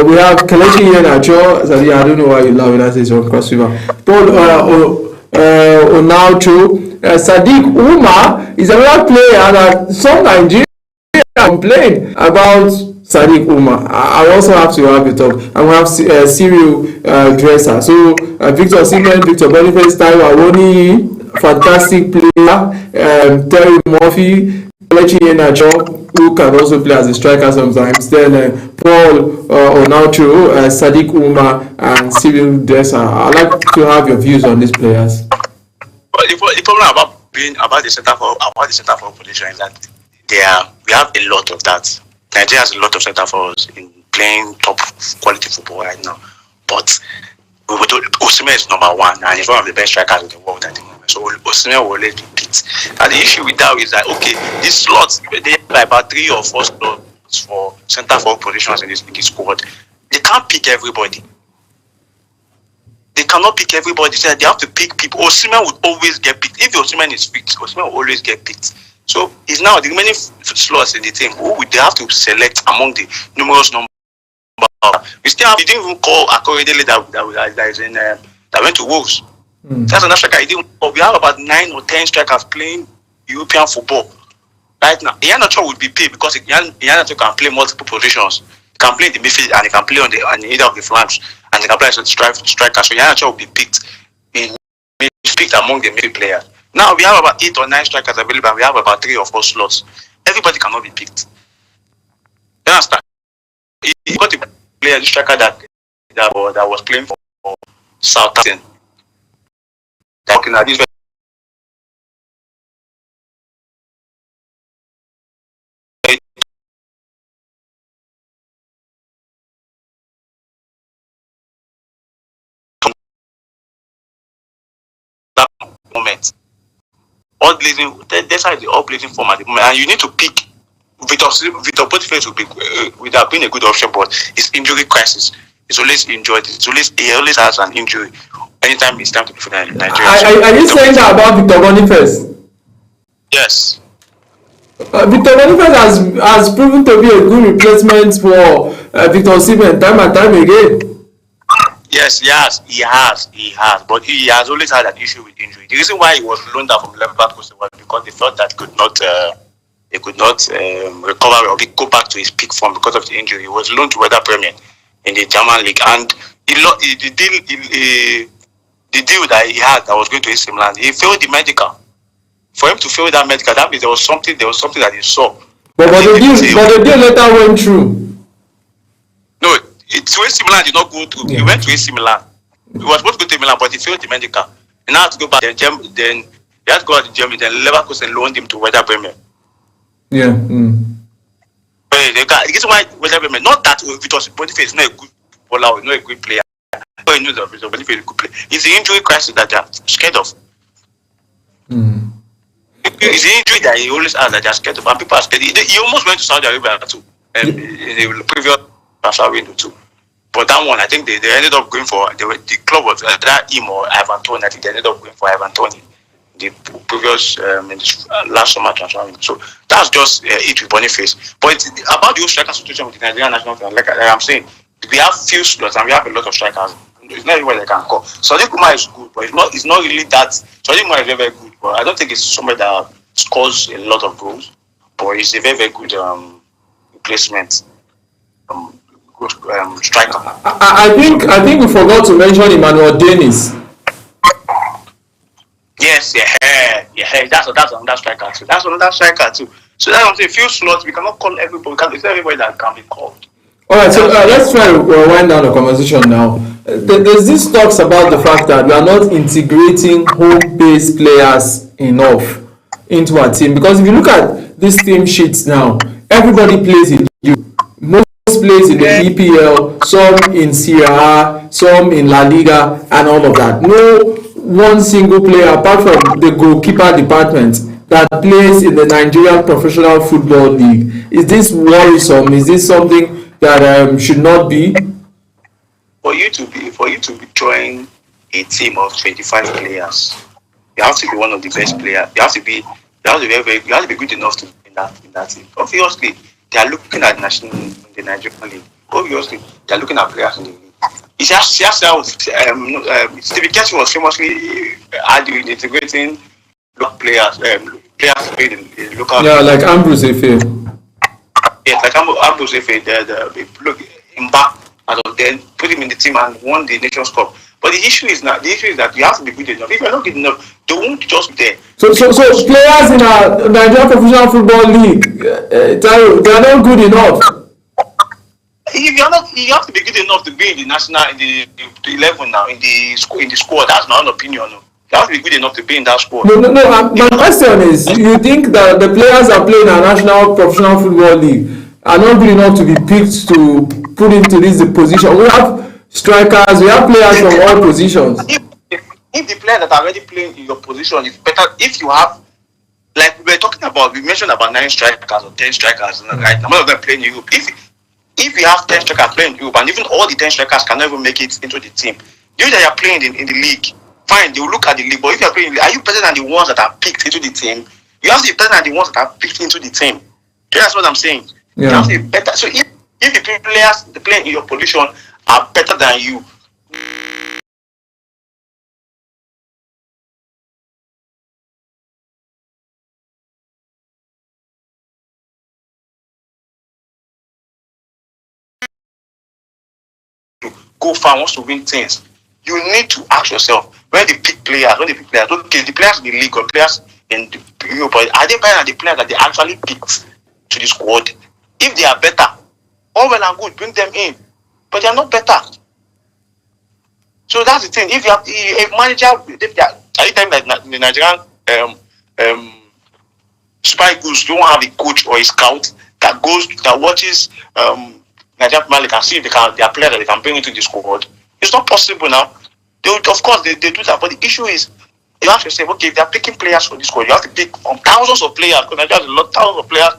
We have Kelechi Iheanacho. I don't know why you love it. That is from Cross River. Paul Onacho. Sadiq Umar is another player that some Nigerians complain about. Sadiq Umar. I also have to have a talk. And we have Cyril Dresser. So Victor Osimhen, Victor Boniface, Taiwo Awoniyi, fantastic player. Terry Murphy, Kelechi Iheanacho, who can also play as a striker sometimes. Then Paul Onacho, Sadiq Umar, and Cyril Dresser. I'd like to have your views on these players. Well, the problem about the centre forward position is that we have a lot of that. Nigeria has a lot of centre forwards in playing top quality football right now. But Osimhen is number one and he's one of the best strikers in the world at the moment. So Osimhen will always be picked. And the issue with that is that these slots, they have like about 3 or 4 slots for centre forward positions in this squad. They can't pick everybody. They cannot pick everybody. So they have to pick people. Osimhen would always get picked. If Osimhen is picked, Osimhen will always get picked. So it's now the remaining slots in the team who they have to select among the numerous number. We didn't even call Akoredele that went to Wolves. That's another striker. We have about 9 or 10 strikers playing European football right now. Iheanacho would be paid because Iheanacho can play multiple positions. He can play in the midfield and he can play on either of the flanks and he can play as a striker. So Iheanacho will be picked among the midfield players. Now we have about 8 or 9 strikers available and we have about 3 or 4 slots. Everybody cannot be picked. You understand? You got to play a striker that was playing for Southampton. Talking at this moment. That's how the all-blazing form at the moment. And you need to pick Victor Boniface would have been a good option, but his injury crisis. He's always injured. He always has an injury anytime it's time to play for Nigeria. Are you saying that about Victor Boniface? Yes. Victor Boniface has proven to be a good replacement for Victor Osimhen time and time again. Yes, he has. But he has always had an issue with injury. The reason why he was loaned out from Leverkusen was because they felt that he could not recover or go back to his peak form because of the injury. He was loaned to Werder Bremen in the German league, and the deal that he had that was going to AC Milan, he failed the medical. For him to fail that medical, that means there was something that he saw. But the deal later went through. No, it's AC Milan did not go through. He went to AC Milan. He was supposed to go to Milan, but he failed the medical. And now had to go back. Then he had to go out to Germany. Then Leverkusen loaned him to Werder Bremen. Yeah. The reason why Werder Bremen, not that Victor Boniface is not a good footballer, not a good player. But he knows that Victor Boniface is a good player. It's the injury crisis that they are scared of. It's the injury that he always has that they are scared of, and people are scared. He almost went to Saudi Arabia too, in the previous transfer window too. But that one, I think they ended up going for the club was either him or Ivan Toney. I think they ended up going for Ivan Toney. The previous last summer transfer window. So that's just it with Boniface. But about the striker situation with the Nigerian national team, like I'm saying, we have few slots and we have a lot of strikers. It's not everywhere they can call. Sadiq Umar is good, but it's not really that. Sadiq Umar is very, very good, but I don't think it's somebody that scores a lot of goals. But he's a very, very good replacement. Striker. I think we forgot to mention Emmanuel Dennis. Yes, that's another striker too. That's another striker too. So that's a few slots. We cannot call everybody. It's not everybody that can be called. All right, so let's try to wind down the conversation now. There's this talks about the fact that we are not integrating home-based players enough into our team, because if you look at these team sheets now, everybody plays in Europe. Most plays in the EPL, some in Serie A, some in La Liga, and all of that. No one single player, apart from the goalkeeper department, that plays in the Nigerian Professional Football League. Is this worrisome? Is this something that should not be? For you to join a team of 25 players, you have to be one of the best players. You have to be good enough to be in that team. Obviously, they are looking at the Nigerian league. Obviously, they are looking at players in the league. Stevie Kessie was famously arguing integrating local players, players played in local. Yeah, like Ambrose Efe. Yes, like Ambrose Efe, look him back and then put him in the team and won the Nations Cup. But the issue is that you have to be good enough. If you're not good enough, they won't just be there. So players in our Nigerian Professional Football League, they are not good enough. If you're not, you have to be good enough to be in the national, in the 11 now, in the squad. That's my own opinion. No. You have to be good enough to be in that squad. No. My question is, you think that the players that play in our National Professional Football League are not good enough to be picked to put into this position? We have strikers, we have players from all positions. If the players that are already playing in your position is better, if you have, like we were talking about, we mentioned about 9 strikers or 10 strikers, right? None of them playing in Europe. If you have 10 strikers playing in Europe, and even all the 10 strikers can never make it into the team, you that are playing in the league, fine, they will look at the league. But if you are playing in the league, are you better than the ones that are picked into the team? You have to be better than the ones that are picked into the team. That's what I'm saying. Yeah. You have to be better. So if the players playing in your position are better than you, go far, wants to win things, you need to ask yourself, when they pick players, okay, the players in the league or players in the Europe, are they better than the players that they actually picked to the squad? If they are better, all well and good, bring them in. But they are not better. So that's the thing. If you have a manager, anytime like the Nigerian Super Eagles don't have a coach or a scout that watches Nigerian Premier League and see if they are players that they can bring into the squad, it's not possible now. Of course they do that, but the issue is you have to say, okay, if they are picking players for this squad, you have to pick from thousands of players, because Nigeria has a lot, thousands of players,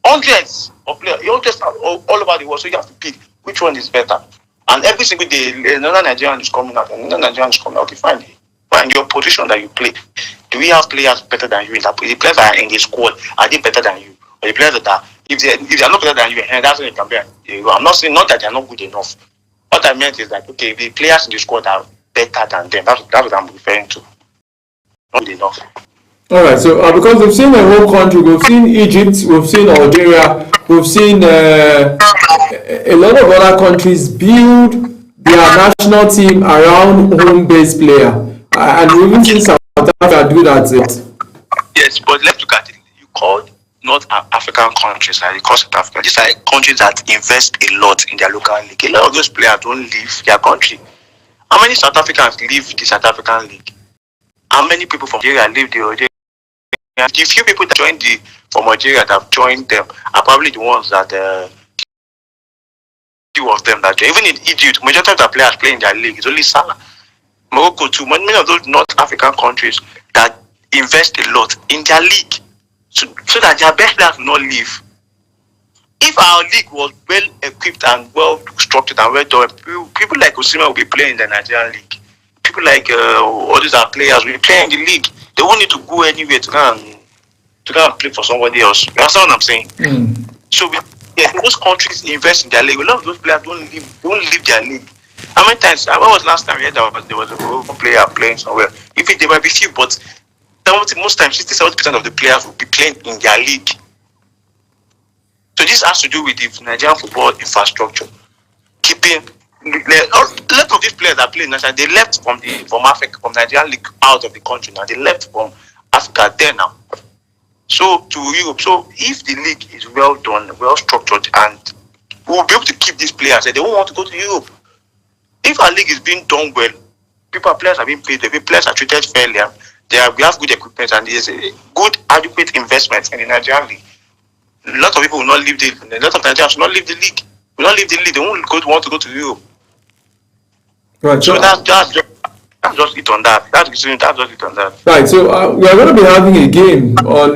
hundreds of players, all over the world. So you have to pick which one is better. And every single day, another Nigerian is coming out, and another Nigerian is coming out. Okay, fine. Find your position that you play. Do we have players better than you? The players that are in the squad, are they better than you? Or the players that are, if they are not better than you, that's when you compare. I'm not saying not that they are not good enough. What I meant is that, okay, if the players in the squad are better than them, that's what I'm referring to. Not enough. All right, so because we've seen the whole country, we've seen Egypt, we've seen Algeria, we've seen a lot of other countries build their national team around home-based player, and we've even seen South Africa do that. Yes, but let's look at it. You called not African countries like South Africa. These are countries that invest a lot in their local league. A lot of those players don't leave their country. How many South Africans leave the South African league? How many people from Algeria leave the Algeria? The few people that joined from Algeria that have joined them are probably the ones that few of them that even in Egypt, majority of the players playing their league is only Salah. Morocco too. Many of those North African countries that invest a lot in their league, so that their best players will not leave. If our league was well equipped and well structured and well done, people like Osimhen will be playing in the Nigerian league. People like all these are players will be playing in the league. They won't need to go anywhere to go and play for somebody else. You understand what I'm saying? So those countries invest in their league. A lot of those players don't leave their league. How many times? When was last time we had there was a player playing somewhere? If there might be few, but most times 60-70% of the players will be playing in their league. So this has to do with the Nigerian football infrastructure. Keeping a lot of these players that play in national, they left from Africa, from Nigerian league out of the country now. They left from Africa there now. So to Europe. So if the league is well done, well structured, and we will be able to keep these players, they won't want to go to Europe. If our league is being done well, players are being paid, the players are treated fairly, we have good equipment, and there's a good adequate investment in the Nigerian league. A lot of people will not leave a lot of Nigerians will not leave the league. Will not leave the league. They won't want to go to Europe. Right. So that's just it on that. That's just it on that. Right. So we are going to be having a game on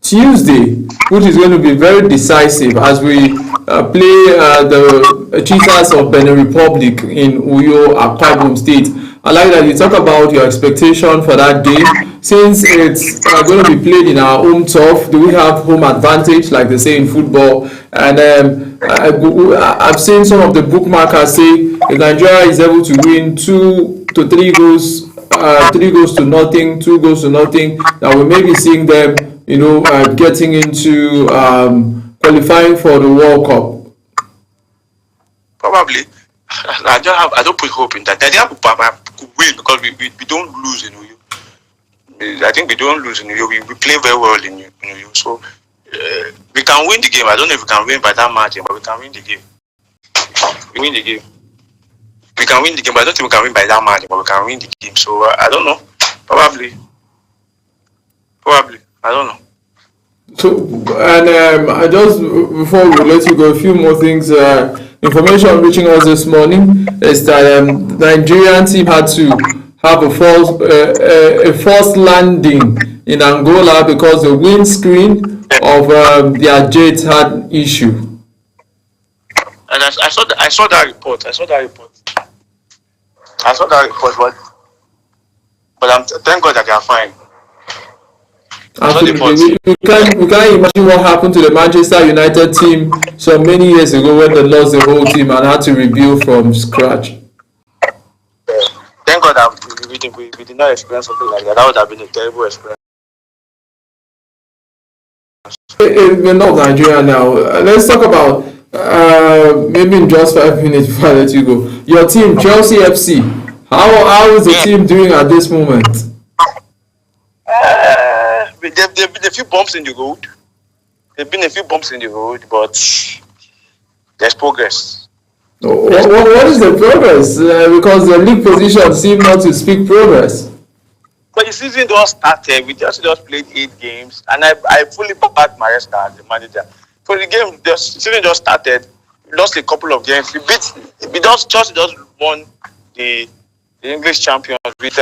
Tuesday, which is going to be very decisive as we play the Cheetahs of Benin Republic in Uyo, Akwa Ibom State. I'd like that you talk about your expectation for that game. Since it's going to be played in our home turf, do we have home advantage, like they say in football? And I've seen some of the bookmakers say if Nigeria is able to win 2 to 3 goals, 3 goals to nothing, 2 goals to nothing, that we may be seeing them, getting into qualifying for the World Cup. Probably. I don't put hope in that. Nigeria could win because we don't lose in Uyo. I think we don't lose in Uyo. We play very well in Uyo. So we can win the game. I don't know if we can win by that margin, but we can win the game. We win the game. We can win the game, but I don't think we can win by that margin, but we can win the game. So I don't know. Probably. I don't know. So, and I just, before we let you go, a few more things. Information reaching us this morning is that the Nigerian team had to have a forced landing in Angola because the windscreen of their jet had issue. And I saw that report, but thank God that they are fine. Absolutely. We can't imagine what happened to the Manchester United team so many years ago when they lost the whole team and had to rebuild from scratch. Thank God that we did not experience something like that. That would have been a terrible experience. We're not Nigeria now. Let's talk about maybe in just 5 minutes before I let you go. Your team, Chelsea FC. How is the team doing at this moment? There have been a few bumps in the road. But there's progress. What is the progress? Because the league position seems not to speak progress. But the season just started. We just played 8 games, and I fully backed Maresca as the manager. So the season just started. We lost a couple of games. We just won the English champions with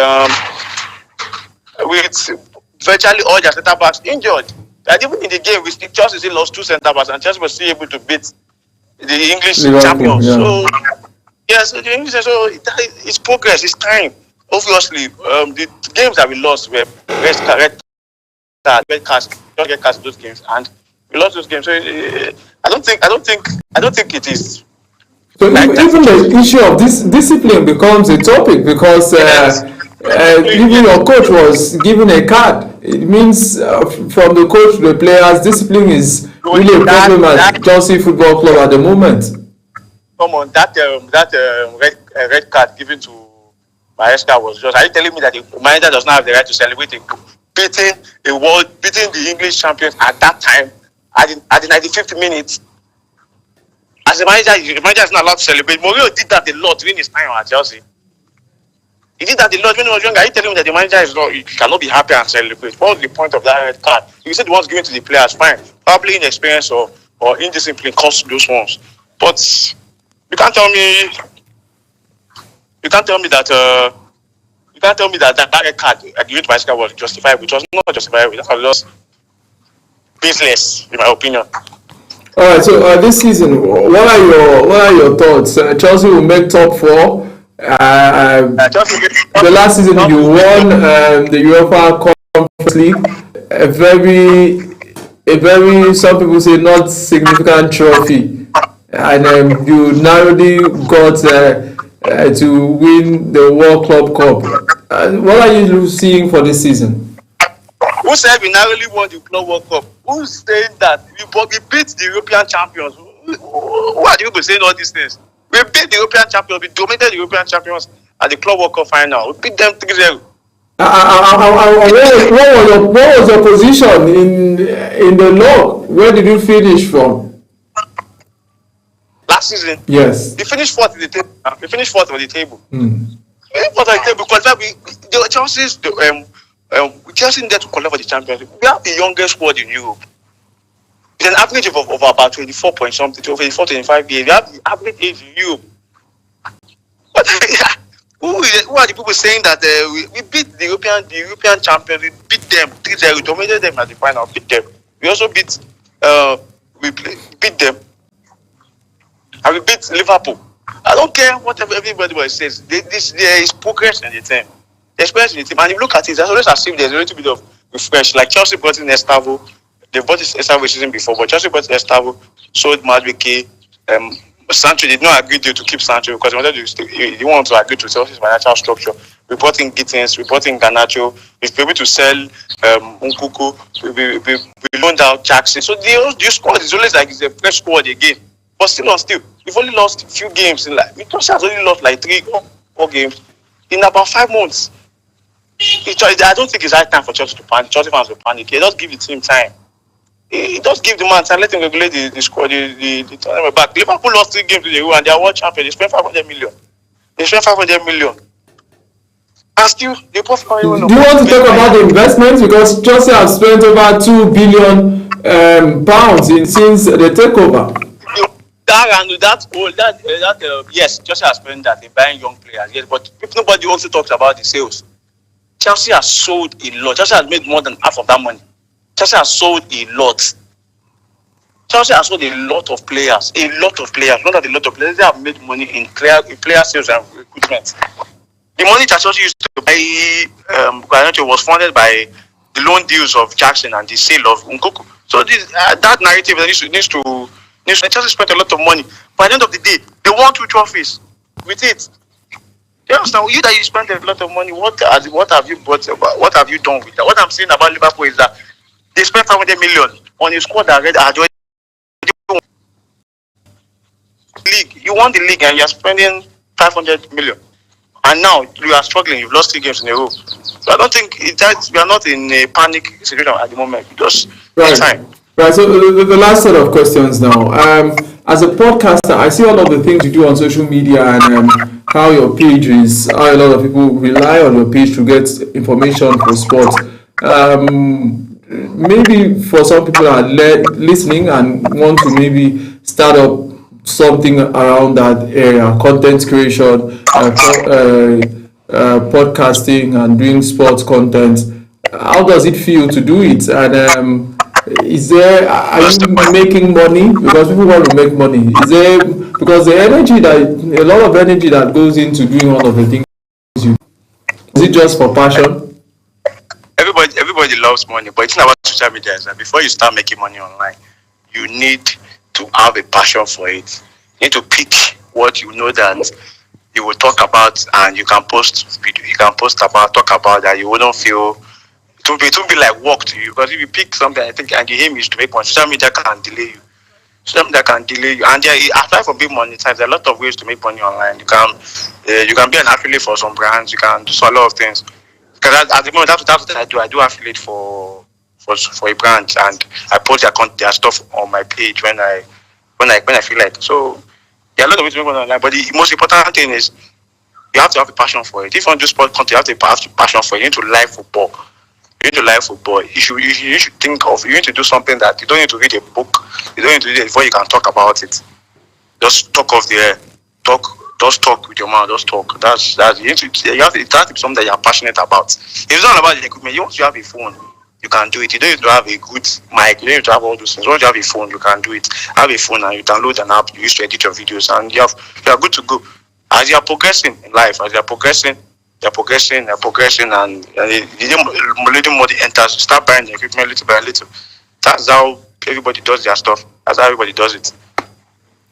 virtually all their centre backs injured. And even in the game, Chelsea still lost 2 centre backs, and Chelsea was still able to beat the English champions. Yeah. So yes, the English. So it's progress. It's time. Obviously, the games that we lost were red cards. Don't get cards in those games, and we lost those games. So I don't think it is. So even the issue of this discipline becomes a topic because even your coach was given a card. It means from the coach to the players, discipline is really a problem at Chelsea Football Club at the moment. Come on, that red card given to Maresca was just. Are you telling me that the manager does not have the right to celebrate beating the English champions at that time at the 95th minute? As a manager, the manager is not allowed to celebrate. Mourinho did that a lot during his time at Chelsea. He did that a lot when he was younger. Are you telling me that the manager cannot be happy and celebrate? What was the point of that red card? You said the ones given to the players, fine. Probably inexperience or indiscipline caused those ones. But you can't tell me that red card given to Maresca was justifiable. It was not justifiable. That was just business, in my opinion. All right. So this season, what are your thoughts? Chelsea will make top 4. The last season you won the UEFA Conference League, a very some people say not significant trophy, and you narrowly got to win the World Club Cup. What are you seeing for this season? Who said we narrowly won the Club World Cup? Who's saying that we beat the European champions? Who are the people saying all these things? We beat the European champions. We dominated the European champions at the Club World Cup final. We beat them 3-0. What was your position in the log? Where did you finish from? Last season? Yes. We finished 4th in the table. We finished 4th on the table. We finished 4th on the table because Chelsea needed to qualify for the Champions League. We have the youngest squad in Europe. With an average of about 24 point something, 24, 25 years. We have the average age in Europe. But who are the people saying that we beat the European champions? We beat them 3-0. We dominated them at the final. Beat them. We also beat them, and we beat Liverpool. I don't care what everybody says. There is progress in the team. Experience in the team, and if you look at it, there's always as if there's a little bit of refresh. Like Chelsea brought in Estavo, they bought Estavo season before, but Chelsea brought Estavo, sold Madueke, Sancho did not agree to keep Sancho because he didn't want to agree to Chelsea's financial structure. We brought in Gittins, we brought in Garnacho, we've been able to sell Nkunku, we loaned out Jackson. So the squad is always like it's a fresh squad again. But still, we've only lost a few games. Chelsea has only lost like 3-4 games in about 5 months. I don't think it's right time for Chelsea to panic. Chelsea fans to panic. Just give the team time. He just give the man time, let him regulate the squad, the tournament back. Liverpool lost 3 games to the and they are world champion. They spent 500 million. And still, they profit. Do you want to talk about the investments? Because Chelsea have spent over £2 billion pounds since the takeover. Yes, Chelsea has spent that. They're buying young players. Yes, but nobody also talks about the sales. Chelsea has sold a lot. Chelsea has made more than half of that money. Chelsea has sold a lot. Chelsea has sold a lot of players. Not that a lot of players. They have made money in player sales and recruitment. The money that Chelsea used to buy Garnacho was funded by the loan deals of Jackson and the sale of Nkunku. So that narrative needs to Chelsea spent a lot of money. But at the end of the day, they won 2 trophies with it. You understand? You that you spent a lot of money, what have you bought? What have you done with that? What I'm saying about Liverpool is that they spent 500 million on a squad that already won the league. You won the league and you're spending 500 million. And now you are struggling. You've lost 3 games in a row. So I don't think we are not in a panic situation at the moment. Just time. Right. So the last set of questions now. As a podcaster, I see all of the things you do on social media and how your page is. How a lot of people rely on your page to get information for sports. Maybe for some people that are listening and want to maybe start up something around that area, content creation, podcasting and doing sports content. How does it feel to do it? And are you making money? Because people want to make money. Because a lot of energy that goes into doing all of the things is it just for passion? Everybody loves money, but it's not about social media. Is that before you start making money online, you need to have a passion for it. You need to pick what you know that you will talk about, and you can post video. You can talk about that. You wouldn't feel it won't be like work to you, because if you pick something, I think, and the aim is to make money, social media can delay you. And aside from being monetized, there are a lot of ways to make money online. You can be an affiliate for some brands. You can do a lot of things. Because at the moment, that's what I do. I do affiliate for a brand, and I post their stuff on my page when I feel like. So there are a lot of ways to make money online. But the most important thing is you have to have a passion for it. If you want to do sport content, you have to have a passion for it. You need to like football. You need to do something that you don't need to read a book. You don't need to read it before you can talk about it. Just talk off the air. Just talk with your mouth. Just talk. It has to be something that you are passionate about. If it's not about the equipment, you want to have a phone, you can do it. You don't need to have a good mic. You don't need to have all those things. Once you have a phone, you can do it. Have a phone and you download an app you use to edit your videos, and you are good to go. As you are progressing in life, and the little money enters, you start buying the equipment little by little. That's how everybody does their stuff. That's how everybody does it.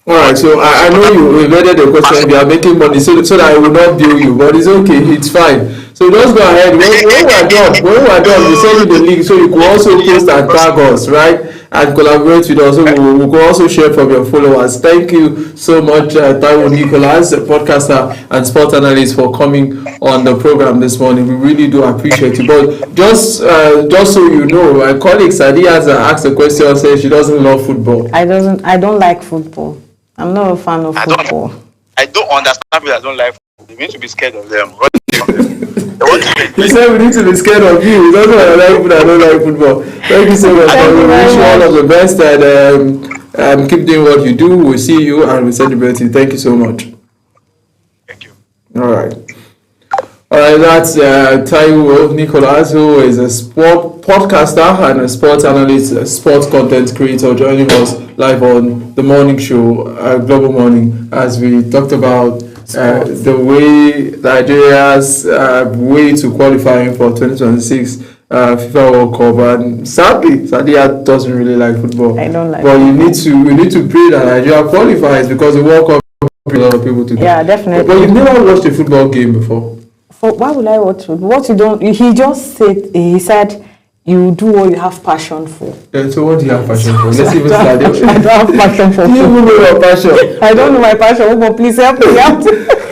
Alright, so I know you evaded the question. You are making money, so that I will not bill you, but it's okay, it's fine. So just go ahead. When we are done, we send you the link so you can also post and tag us, right? And collaborate with us. So we can also share from your followers. Thank you so much, Taiwo Nicholas, podcaster and sport analyst, for coming on the program this morning. We really do appreciate you. But just so you know, my colleague Sadi has asked a question, saying she doesn't love football. I don't like football. I'm not a fan of football. I don't understand people that don't like football. You need to be scared of them. He said we need to be scared of you. He doesn't want to like people that don't like football. Thank you so much. We wish you all of the best, and keep doing what you do. We'll see you and we'll celebrate you. Thank you so much. Thank you. All right, that's Taiwo Nicholas, who is a sport podcaster and a sports analyst, a sports content creator, joining us live on the morning show, Global Morning, as we talked about the way Nigeria's way to qualifying for 2026 FIFA World Cup, and sadly, I doesn't really like football. I don't like. But we need to pray that Nigeria qualifies, because the World Cup brings a lot of people together. Yeah, definitely. But you've never watched a football game before. Why would I watch it? What you don't? He just said. He said you do what you have passion for. Yeah, so what do you have passion for? Let's even start. I don't have passion for. You even know your passion. I don't know my passion, but please help me out.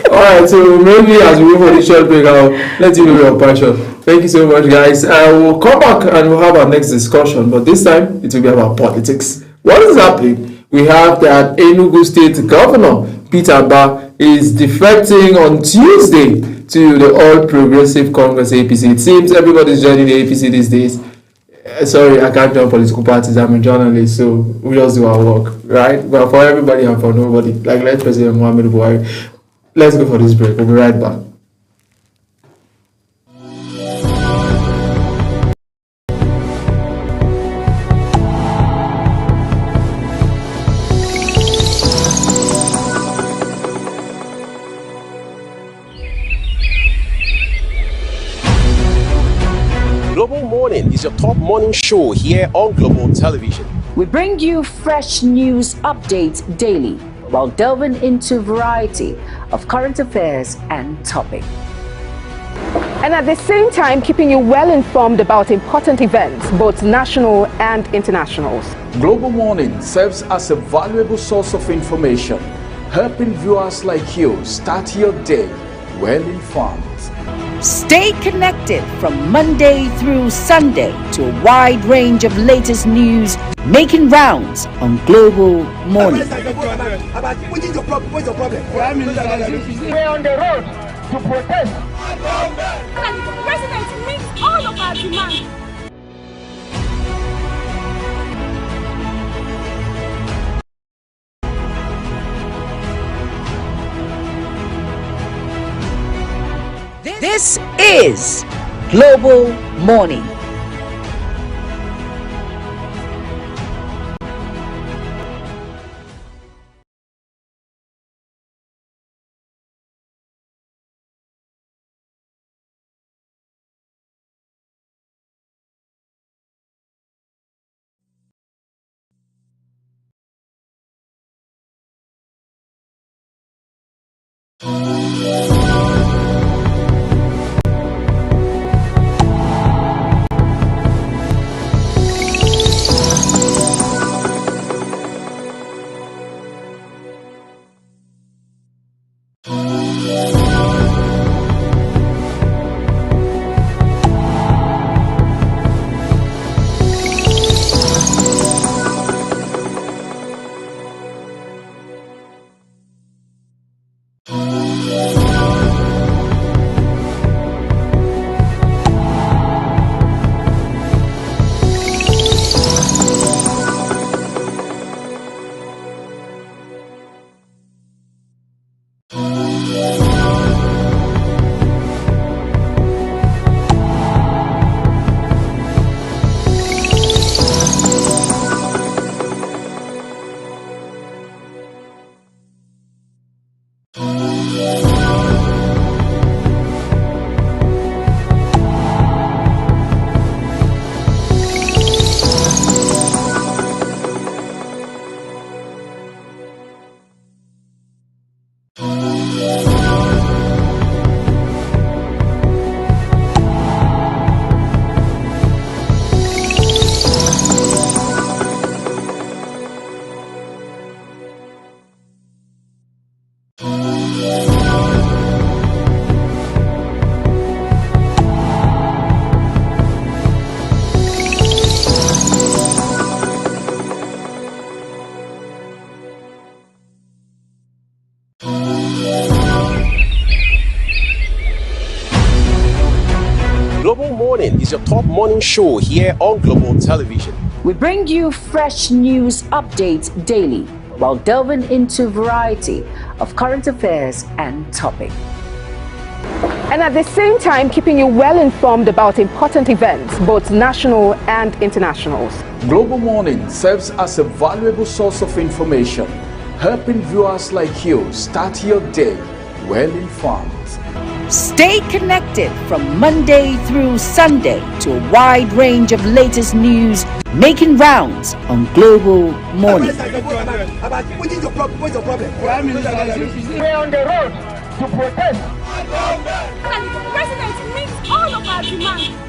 Alright, so maybe as we go for the short break, I'll let you know your passion. Thank you so much, guys. We'll come back and we'll have our next discussion, but this time it will be about politics. What is happening? We have that Enugu State Governor Peter Abba is defecting on Tuesday to the All Progressive Congress APC. It seems everybody's joining the APC these days. Sorry, I can't join political parties. I'm a journalist, so we just do our work, right? But for everybody and for nobody, like let President Muhammadu Buhari. Let's go for this break. We'll be right back. Global Morning is your top morning show here on Global Television. We bring you fresh news updates daily, while delving into a variety of current affairs and topics. And at the same time, keeping you well informed about important events, both national and internationals. Global Morning serves as a valuable source of information, helping viewers like you start your day well informed. Stay connected from Monday through Sunday to a wide range of latest news making rounds on Global Morning. What is your problem? What's your problem? We're on the road to protest. And the president meets all of our demands. This is Global Morning. Global Morning is your top morning show here on Global Television. We bring you fresh news updates daily, while delving into a variety of current affairs and topics. And at the same time, keeping you well informed about important events, both national and internationals. Global Morning serves as a valuable source of information, helping viewers like you start your day well informed. Stay connected from Monday through Sunday to a wide range of latest news making rounds on Global Morning. What is your problem? What's your problem? We're on the road to protest. And the president meets all of our demands.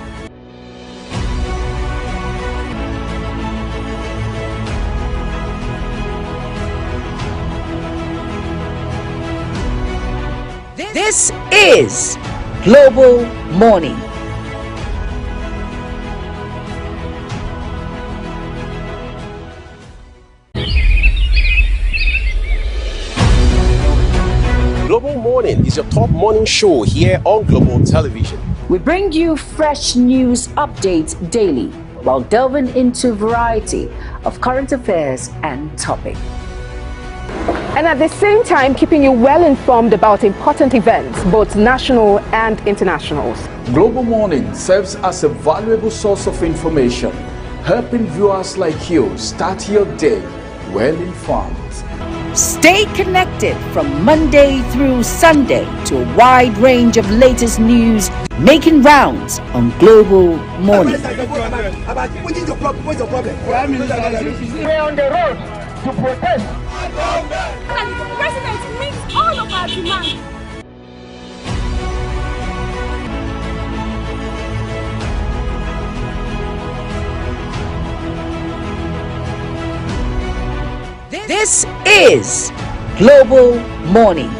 This is Global Morning. Global Morning is your top morning show here on Global Television. We bring you fresh news updates daily while delving into a variety of current affairs and topics. And at the same time, keeping you well informed about important events, both national and international. Global Morning serves as a valuable source of information, helping viewers like you start your day well informed. Stay connected from Monday through Sunday to a wide range of latest news making rounds on Global Morning. What is your problem? What's your problem? We're on the road to protest. And the president meets all of our demands. This is Global Morning.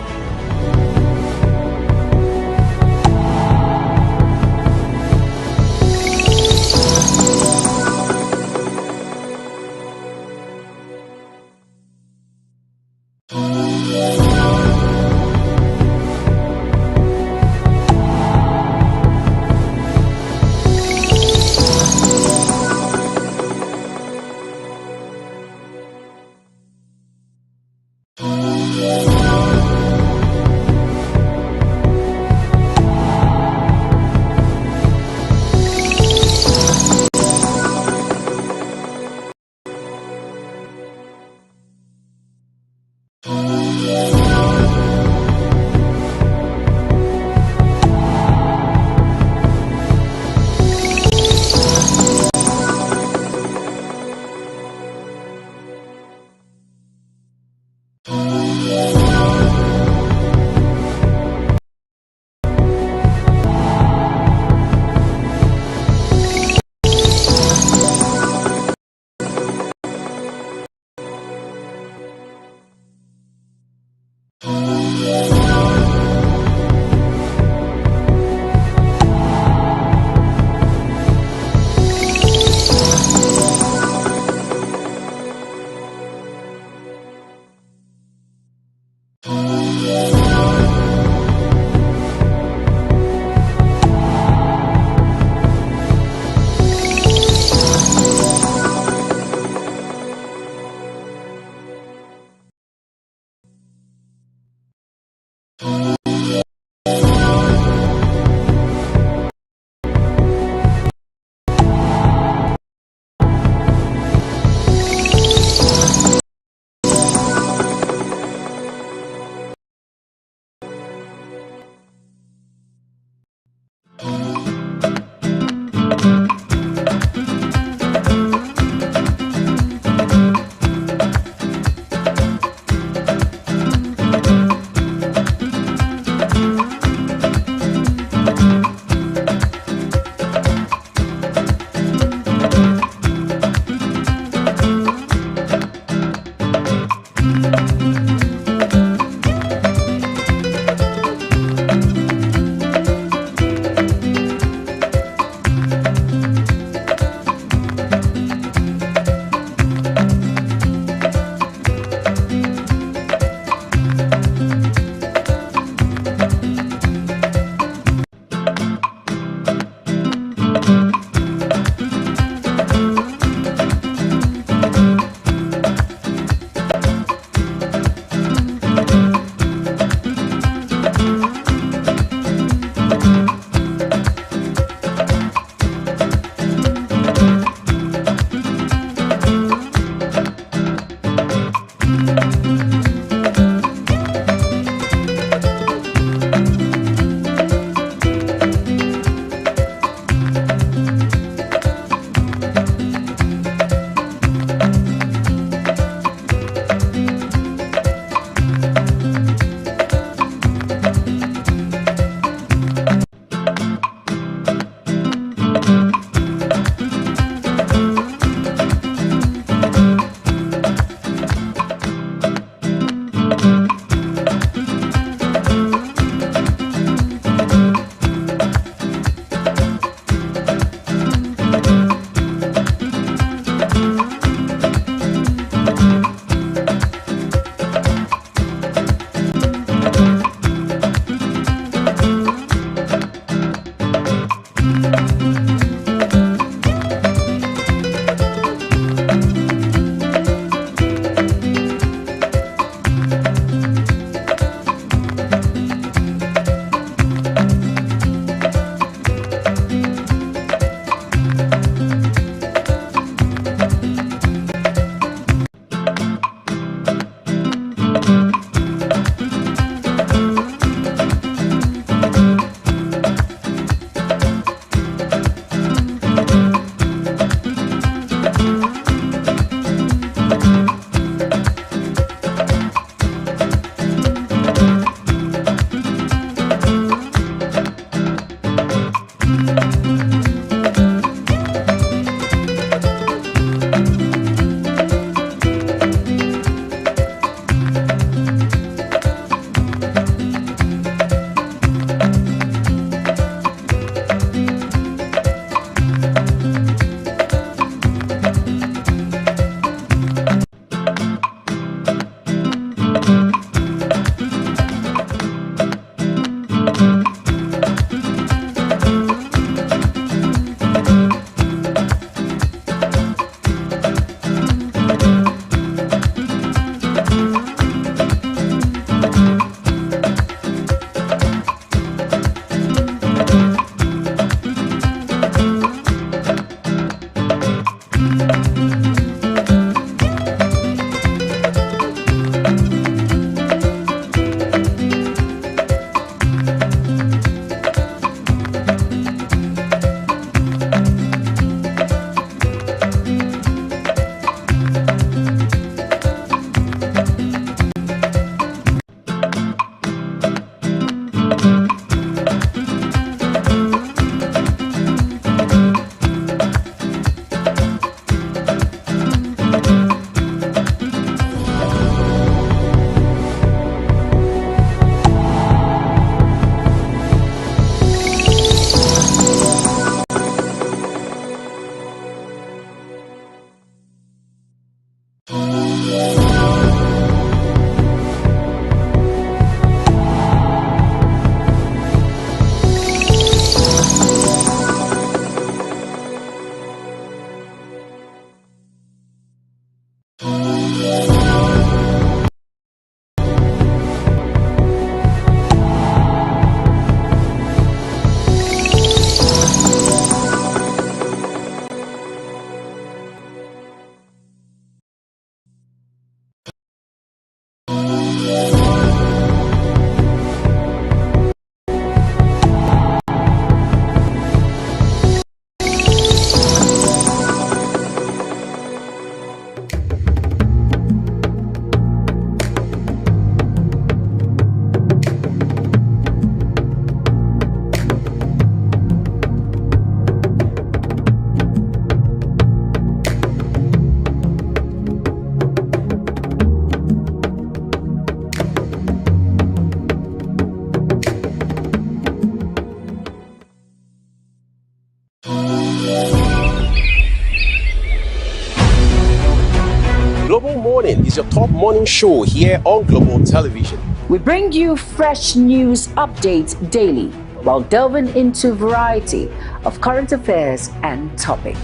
Morning is your top morning show here on Global Television. We bring you fresh news updates daily while delving into a variety of current affairs and topics.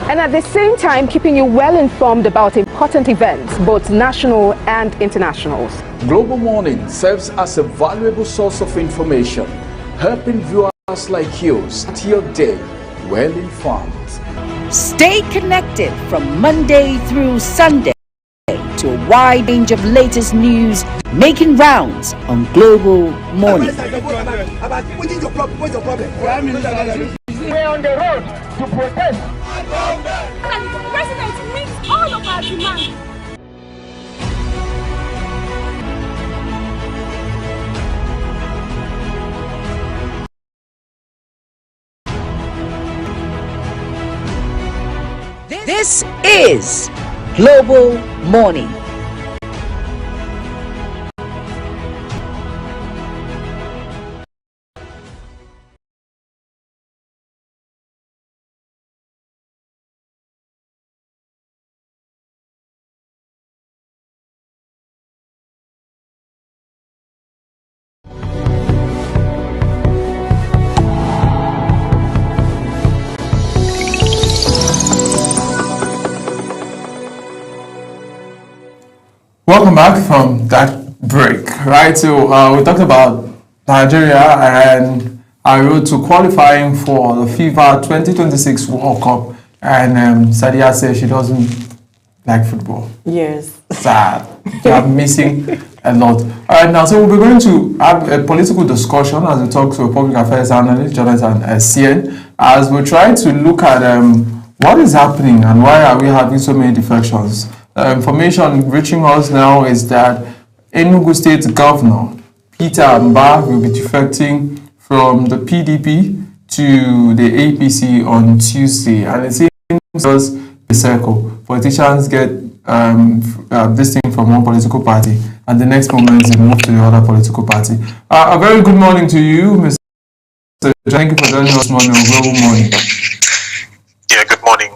And at the same time, keeping you well informed about important events, both national and internationals. Global Morning serves as a valuable source of information, helping viewers like you start your day well informed. Stay connected from Monday through Sunday to a wide range of latest news making rounds on Global Morning. What's your problem? What's your problem? We're on the road to protest. And the president meets all of our demands. This is Global Morning. Welcome back from that break, right? So we talked about Nigeria and our road to qualifying for the FIFA 2026 World Cup. And Sadia says she doesn't like football. Yes. Sad. They are missing a lot. All right, now, so we're going to have a political discussion as we talk to a public affairs analyst, Jonathan Sien, as we try to look at what is happening and why are we having so many defections. Information reaching us now is that Enugu State Governor Peter Mbah will be defecting from the PDP to the APC on Tuesday, and it seems a circle. Politicians get this thing from one political party, and the next moment they move to the other political party. A very good morning to you, Mr. Thank you for joining us morning on Global Morning. Yeah, good morning.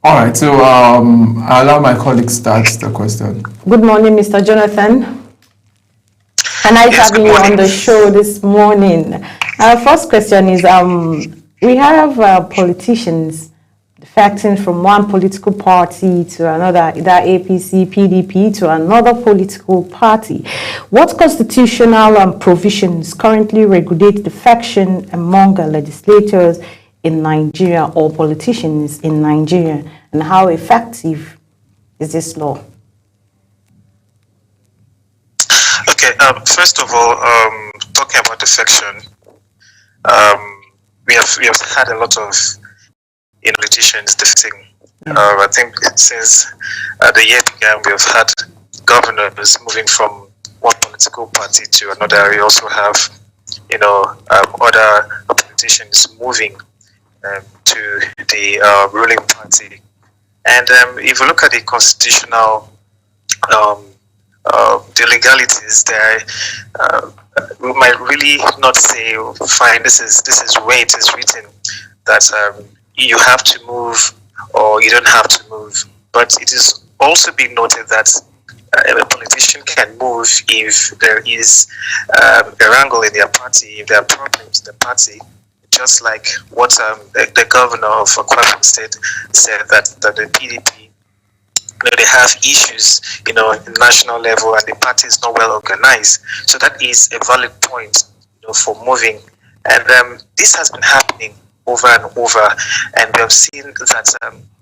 All right, so I'll allow my colleagues to start the question. Good morning, Mr. Jonathan. And nice having you on the show this morning. Our first question is, we have politicians defecting from one political party to another, either APC, PDP, to another political party. What constitutional provisions currently regulate defection among legislators in Nigeria or politicians in Nigeria, and how effective is this law? Okay, first of all, talking about defection, we have had a lot of politicians defecting. I think since the year began, we have had governors moving from one political party to another. We also have, other politicians moving to the ruling party. And if you look at the constitutional, the legalities there, we might really not say, fine, this is where it is written that you have to move or you don't have to move. But it is also being noted that a politician can move if there is a wrangle in their party, if there are problems in the party, just like what the governor of Akwa State said, that the PDP, they have issues, in national level, and the party is not well organized. So that is a valid point, for moving. And this has been happening over and over, and we have seen that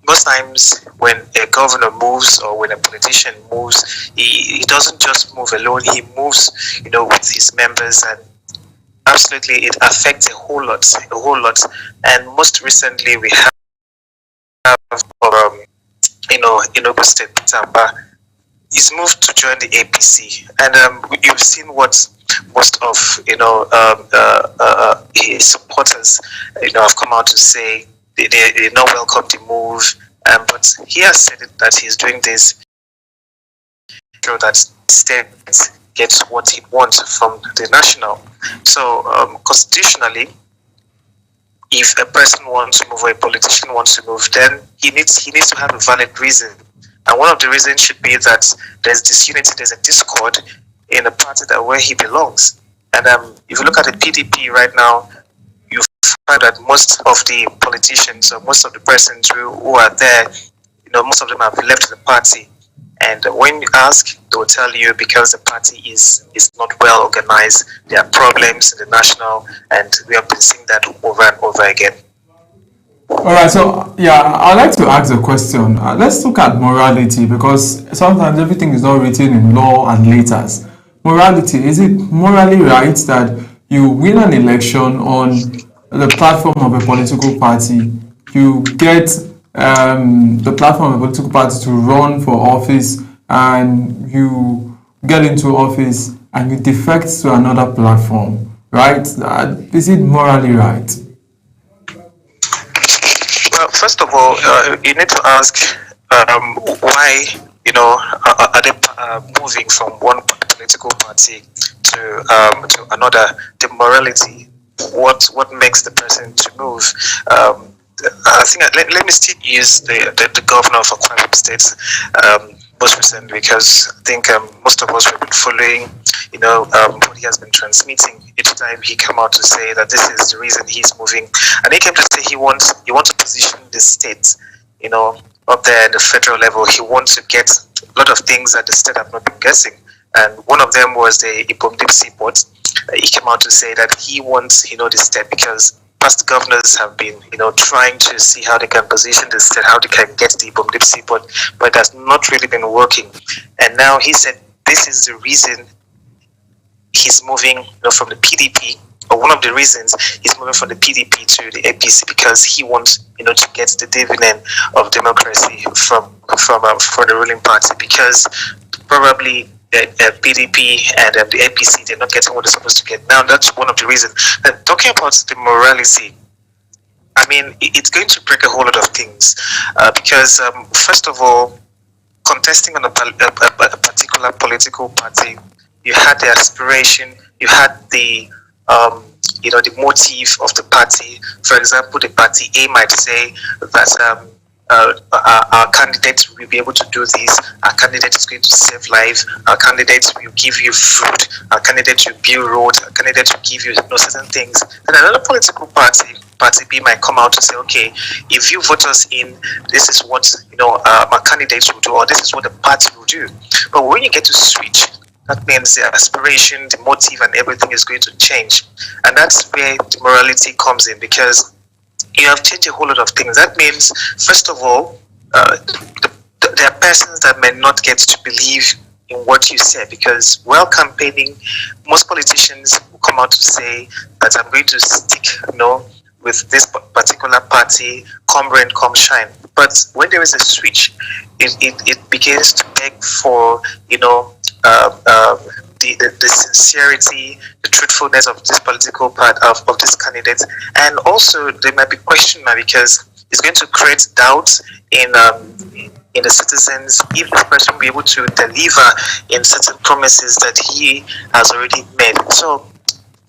most times when a governor moves or when a politician moves, he doesn't just move alone. He moves, with his members, and absolutely it affects a whole lot. And most recently we have in Ogun State, Tamba, he's moved to join the APC, and you've seen what most of his supporters have come out to say. They not welcome the move, but he has said that he's doing this so that state gets what he wants from the national. So constitutionally, if a person wants to move or a politician wants to move, then he needs to have a valid reason. And one of the reasons should be that there's disunity, there's a discord in the party that where he belongs. And if you look at the PDP right now, you find that most of the politicians or most of the persons who are there, most of them have left the party. And when you ask, they will tell you because the party is not well organized. There are problems in the national, and we have been seeing that over and over again. All right, so I'd like to ask a question. Let's look at morality, because sometimes everything is not written in law and letters. Morality, is it morally right that you win an election on the platform of a political party, you get the platform of a political party to run for office, and you get into office and you defect to another platform, right? Is it morally right? Well, first of all, you need to ask why, are they moving from one political party to another? The morality, what makes the person to move? I think let me still use the governor of Akwa State most recently, because I think most of us have been following, what he has been transmitting. Each time he came out to say that this is the reason he's moving, and he came to say he wants to position the state, up there at the federal level. He wants to get a lot of things that the state have not been getting, and one of them was the Ibom Deep Seaport. He came out to say that he wants, the state, because past governors have been, trying to see how they can position the state, how they can get the Ibom Deep Seaport, but it has not really been working. And now he said this is the reason he's moving, from the PDP, or one of the reasons he's moving from the PDP to the APC, because he wants, to get the dividend of democracy from the ruling party, because probably PDP and the APC, they're not getting what they're supposed to get. Now, that's one of the reasons. Talking about the morality, I mean, it's going to break a whole lot of things because, first of all, contesting on a particular political party, you had the aspiration, you had the the motive of the party. For example, the party A might say that our candidate will be able to do this, our candidate is going to save lives, our candidate will give you food, our candidate will build roads, our candidate will give you certain things. And another political party B might come out to say, okay, if you vote us in, this is what our candidates will do, or this is what the party will do. But when you get to switch, that means the aspiration, the motive, and everything is going to change. And that's where the morality comes in, because you have changed a whole lot of things. That means, first of all, there are persons that may not get to believe in what you say, because while campaigning, most politicians will come out to say that I'm going to stick, with this particular party, come rain, come shine. But when there is a switch, it begins to beg for, the sincerity, the truthfulness of this political part of this candidate. And also there might be question mark, because it's going to create doubts in the citizens if this person will be able to deliver in certain promises that he has already made. So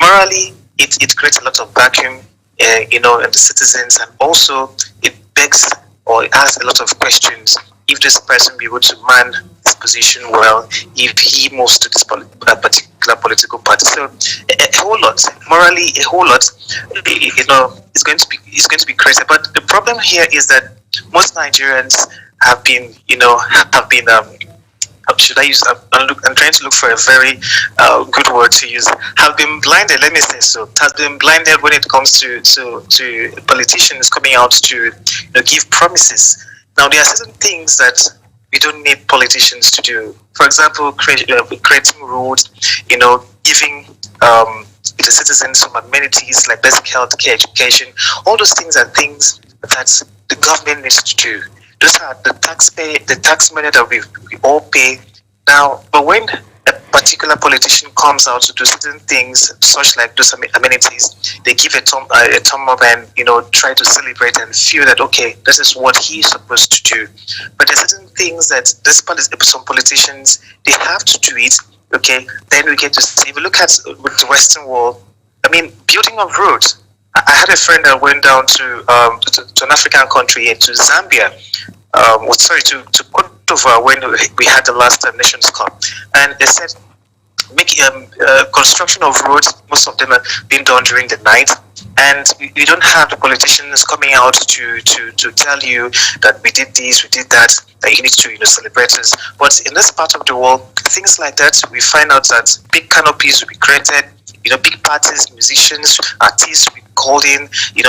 morally, it creates a lot of vacuum in the citizens, and also it begs or it asks a lot of questions if this person be able to man this position well, if he moves to this particular political party. So a whole lot, morally, a whole lot, is going to be crazy. But the problem here is that most Nigerians have been, should I use? I'm trying to look for a very good word to use. Have been blinded. Let me say so. Has been blinded when it comes to politicians coming out to give promises. Now there are certain things that we don't need politicians to do. For example, creating roads. Giving the citizens some amenities like basic health care, education. All those things are things that the government needs to do. Those are the tax money that we all pay now. But when a particular politician comes out to do certain things, such like those amenities, they give a thumb up and try to celebrate and feel that okay, this is what he's supposed to do. But there's certain things that some politicians, they have to do it. Okay, then we get to see. If you look at with the Western world, I mean, building of roads. I had a friend that went down to an African country, to Zambia. To Cote d'Ivoire when we had the last Nations Cup, and they said construction of roads, most of them are being done during the night, and you don't have the politicians coming out to tell you that we did this, we did that you need to celebrate this. But in this part of the world, things like that, we find out that big canopies will be created. Big parties, musicians, artists will be called in. A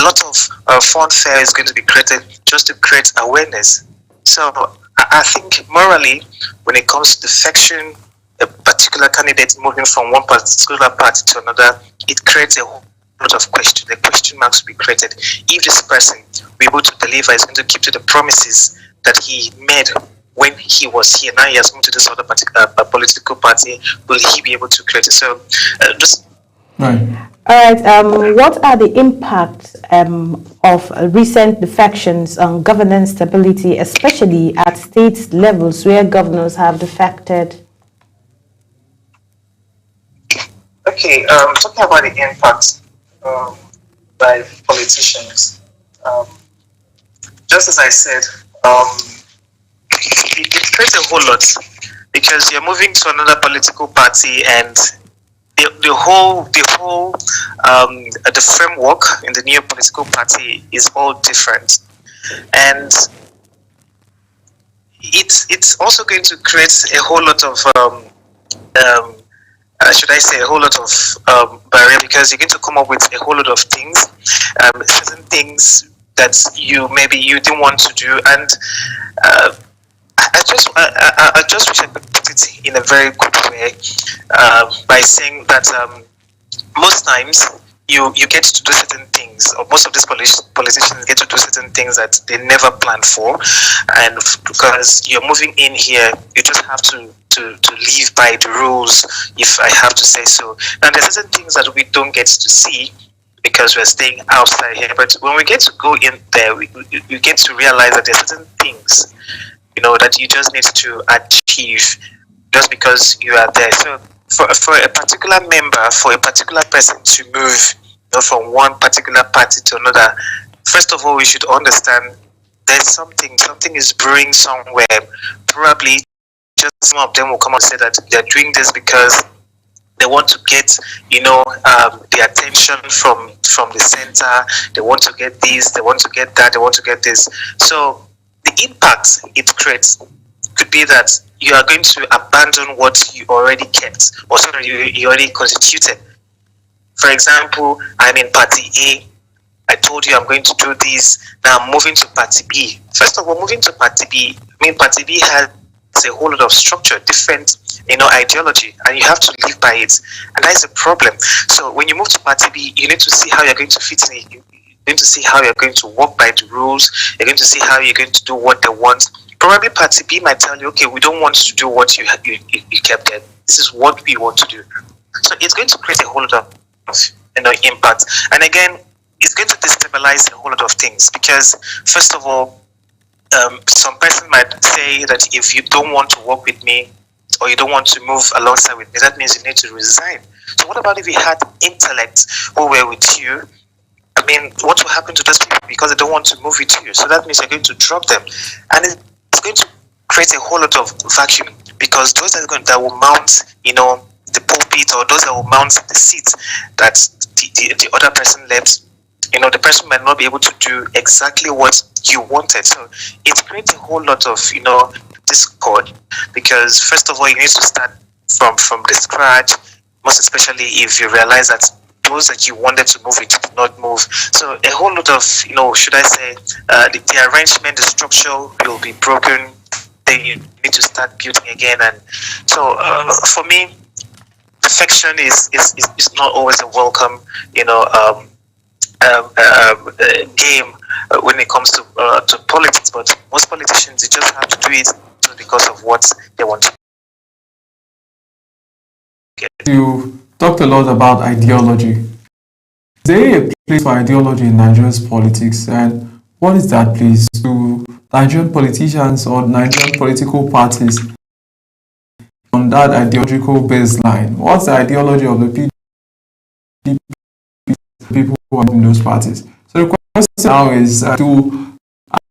lot of fanfare is going to be created just to create awareness. So I think morally, when it comes to defection, a particular candidate moving from one particular party to another, it creates a whole lot of questions. The question marks will be created. If this person will be able to deliver, is going to keep to the promises that he made when he was here. Now he has moved to this other political party. Will he be able to create it? So, Right. All right. What are the impacts of recent defections on governance stability, especially at state levels where governors have defected? Okay. Talking about the impact by politicians, just as I said, it creates a whole lot, because you're moving to another political party, and the whole framework in the new political party is all different, and it's also going to create a whole lot of should I say a whole lot of barrier, because you're going to come up with a whole lot of things, certain things that you didn't want to do, and I just wish I could put it in a very good way by saying that most times you get to do certain things, or most of these politicians get to do certain things that they never planned for, and because you're moving in here, you just have to live by the rules, if I have to say so. Now there's certain things that we don't get to see because we're staying outside here, but when we get to go in there, we get to realize that there's certain things, that you just need to achieve just because you are there. So for a particular member, for a particular person to move from one particular party to another, first of all, we should understand there's something is brewing somewhere. Probably just some of them will come and say that they're doing this because they want to get, the attention from the center. They want to get this, they want to get that, they want to get this. So the impact it creates could be that you are going to abandon what you already kept, or sorry, you already constituted. For example, I'm in party A. I told you I'm going to do this. Now I'm moving to party B. First of all, moving to party B, party B has a whole lot of structure, different, ideology, and you have to live by it. And that is a problem. So when you move to party B, you need to see how you're going to fit in. You're going to see how you're going to walk by the rules. You're going to see how you're going to do what they want. Probably party B might tell you, okay, we don't want to do what you kept there. This is what we want to do. So it's going to create a whole lot of impact. And again, it's going to destabilize a whole lot of things, because first of all, some person might say that if you don't want to work with me, or you don't want to move alongside with me, that means you need to resign. So what about if you had intellect who were with you? What will happen to those people because they don't want to move with you? So that means you're going to drop them, and it's going to create a whole lot of vacuum, because those that will mount, the pulpit, or those that will mount the seat that the other person left, the person might not be able to do exactly what you wanted. So it creates a whole lot of discord, because first of all, you need to start from the scratch, most especially if you realize that those that you wanted to move with did not move. So a whole lot of should I say the arrangement, the structure will be broken. Then you need to start building again. And so for me, perfection is not always a welcome game when it comes to politics, but most politicians, they just have to do it just because of what they want to get. You talked a lot about ideology. Is there a place for ideology in Nigeria's politics, and what is that place? Do Nigerian politicians or Nigerian political parties on that ideological baseline? What's the ideology of the people who are in those parties? So the question now is, do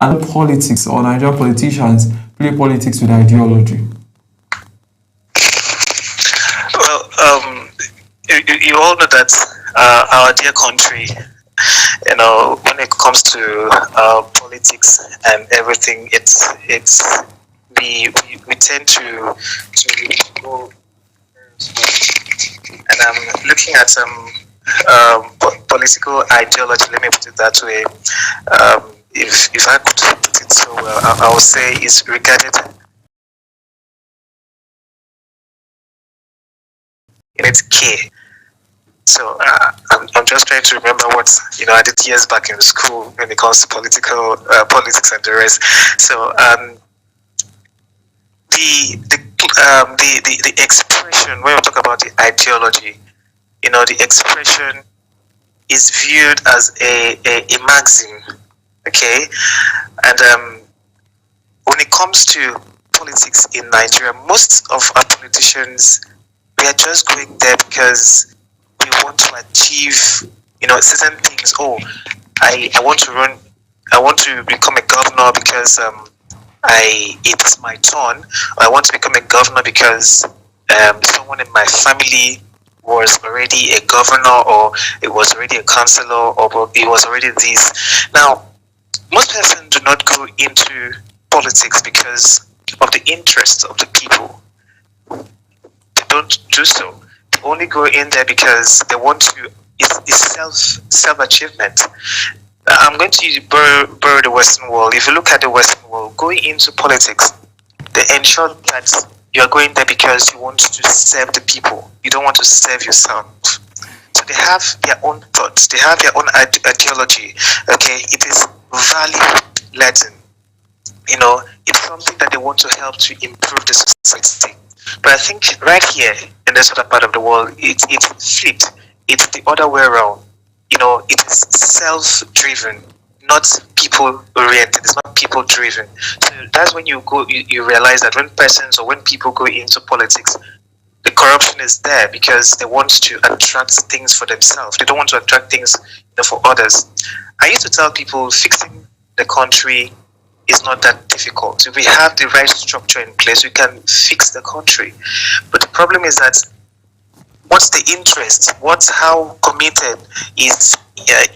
politics or Nigerian politicians play politics with ideology? Well, you all know that our dear country, when it comes to politics and everything, we tend to go. And I'm looking at some political ideology. Let me put it that way. If I could put it so well, I would say it's regarded in its care. So I'm just trying to remember what I did years back in school when it comes to politics and the rest. So the expression, when we talk about the ideology, the expression is viewed as a maxim, okay? And when it comes to politics in Nigeria, most of our politicians, we are just going there because we want to achieve, certain things. Oh, I want to become a governor because it's my turn. Or I want to become a governor because someone in my family was already a governor, or it was already a councillor, or it was already this. Now, most persons do not go into politics because of the interests of the people. They don't do so. They only go in there because they want to. It's self-achievement. I'm going to borrow the Western world. If you look at the Western world, going into politics, they ensure that you are going there because you want to serve the people. You don't want to serve yourself. So they have their own thoughts, they have their own ideology. Okay, it is value laden. It's something that they want to help to improve the society. But I think right here in this other part of the world, it's flipped. It's the other way around. It is self-driven, not people-oriented. It's not people-driven. So that's when you realize that when persons or when people go into politics, the corruption is there because they want to attract things for themselves. They don't want to attract things for others. I used to tell people fixing the country is not that difficult. If we have the right structure in place, we can fix the country. But the problem is that what's the interest? How committed is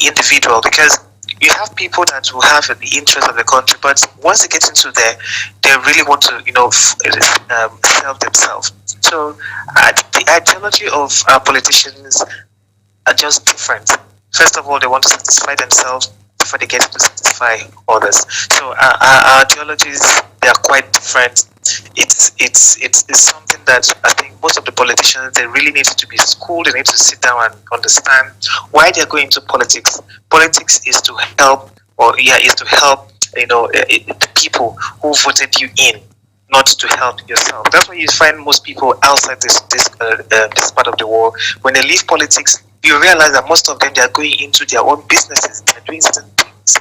individual? Because you have people that will have the interest of the country, but once they get into there, they really want to, serve themselves. So the ideology of our politicians are just different. First of all, they want to satisfy themselves before they get to satisfy others. So our ideologies, they are quite different. It's something that I think most of the politicians, they really need to be schooled. They need to sit down and understand why they're going into politics. Politics is to help, the people who voted you in, not to help yourself. That's why you find most people outside this part of the world, when they leave politics, you realize that most of them, they are going into their own businesses. They're doing certain things,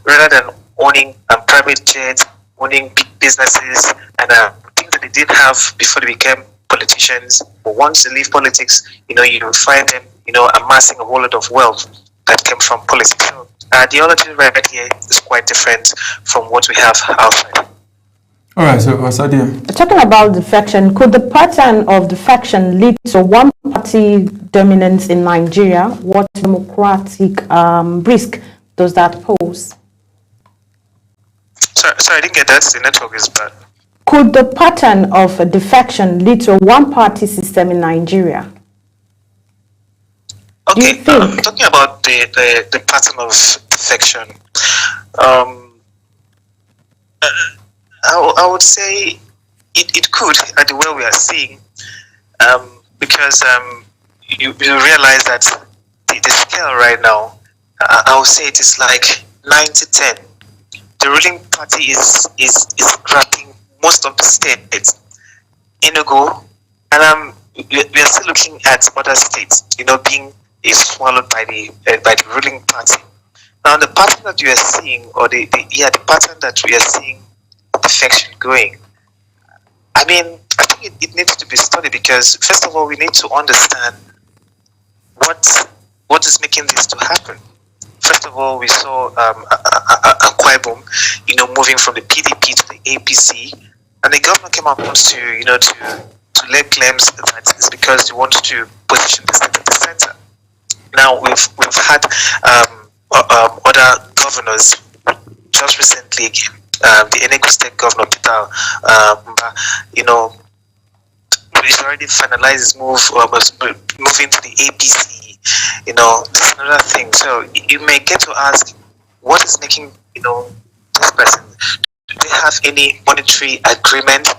rather than owning private jets, owning big businesses, and things that they didn't have before they became politicians. But once they leave politics, you find them, amassing a whole lot of wealth that came from politics. So ideology right here is quite different from what we have outside. All right, so Sadia. Talking about defection, could the pattern of defection lead to one-party dominance in Nigeria? What democratic risk does that pose? Sorry, I didn't get that. The network is bad. Could the pattern of defection lead to a one-party system in Nigeria? Okay, talking about the pattern of defection, I would say it could, at the way we are seeing, because you realize that the scale right now, I would say it is like 90-10. The ruling party is grabbing most of the states, Enugu, and we are still looking at other states, being swallowed by the ruling party. Now, the pattern that you are seeing, or the pattern that we are seeing, defection going, I think it needs to be studied, because first of all, we need to understand what is making this to happen. First of all, we saw Akwa Ibom, moving from the PDP to the APC, and the government came up to lay claims that it's because they want to position the state at the center. Now we've had other governors just recently again. The Enugu State Governor Peter he's already finalized his moving to the APC. This is another thing. So you may get to ask, what is making this person? Do they have any monetary agreement?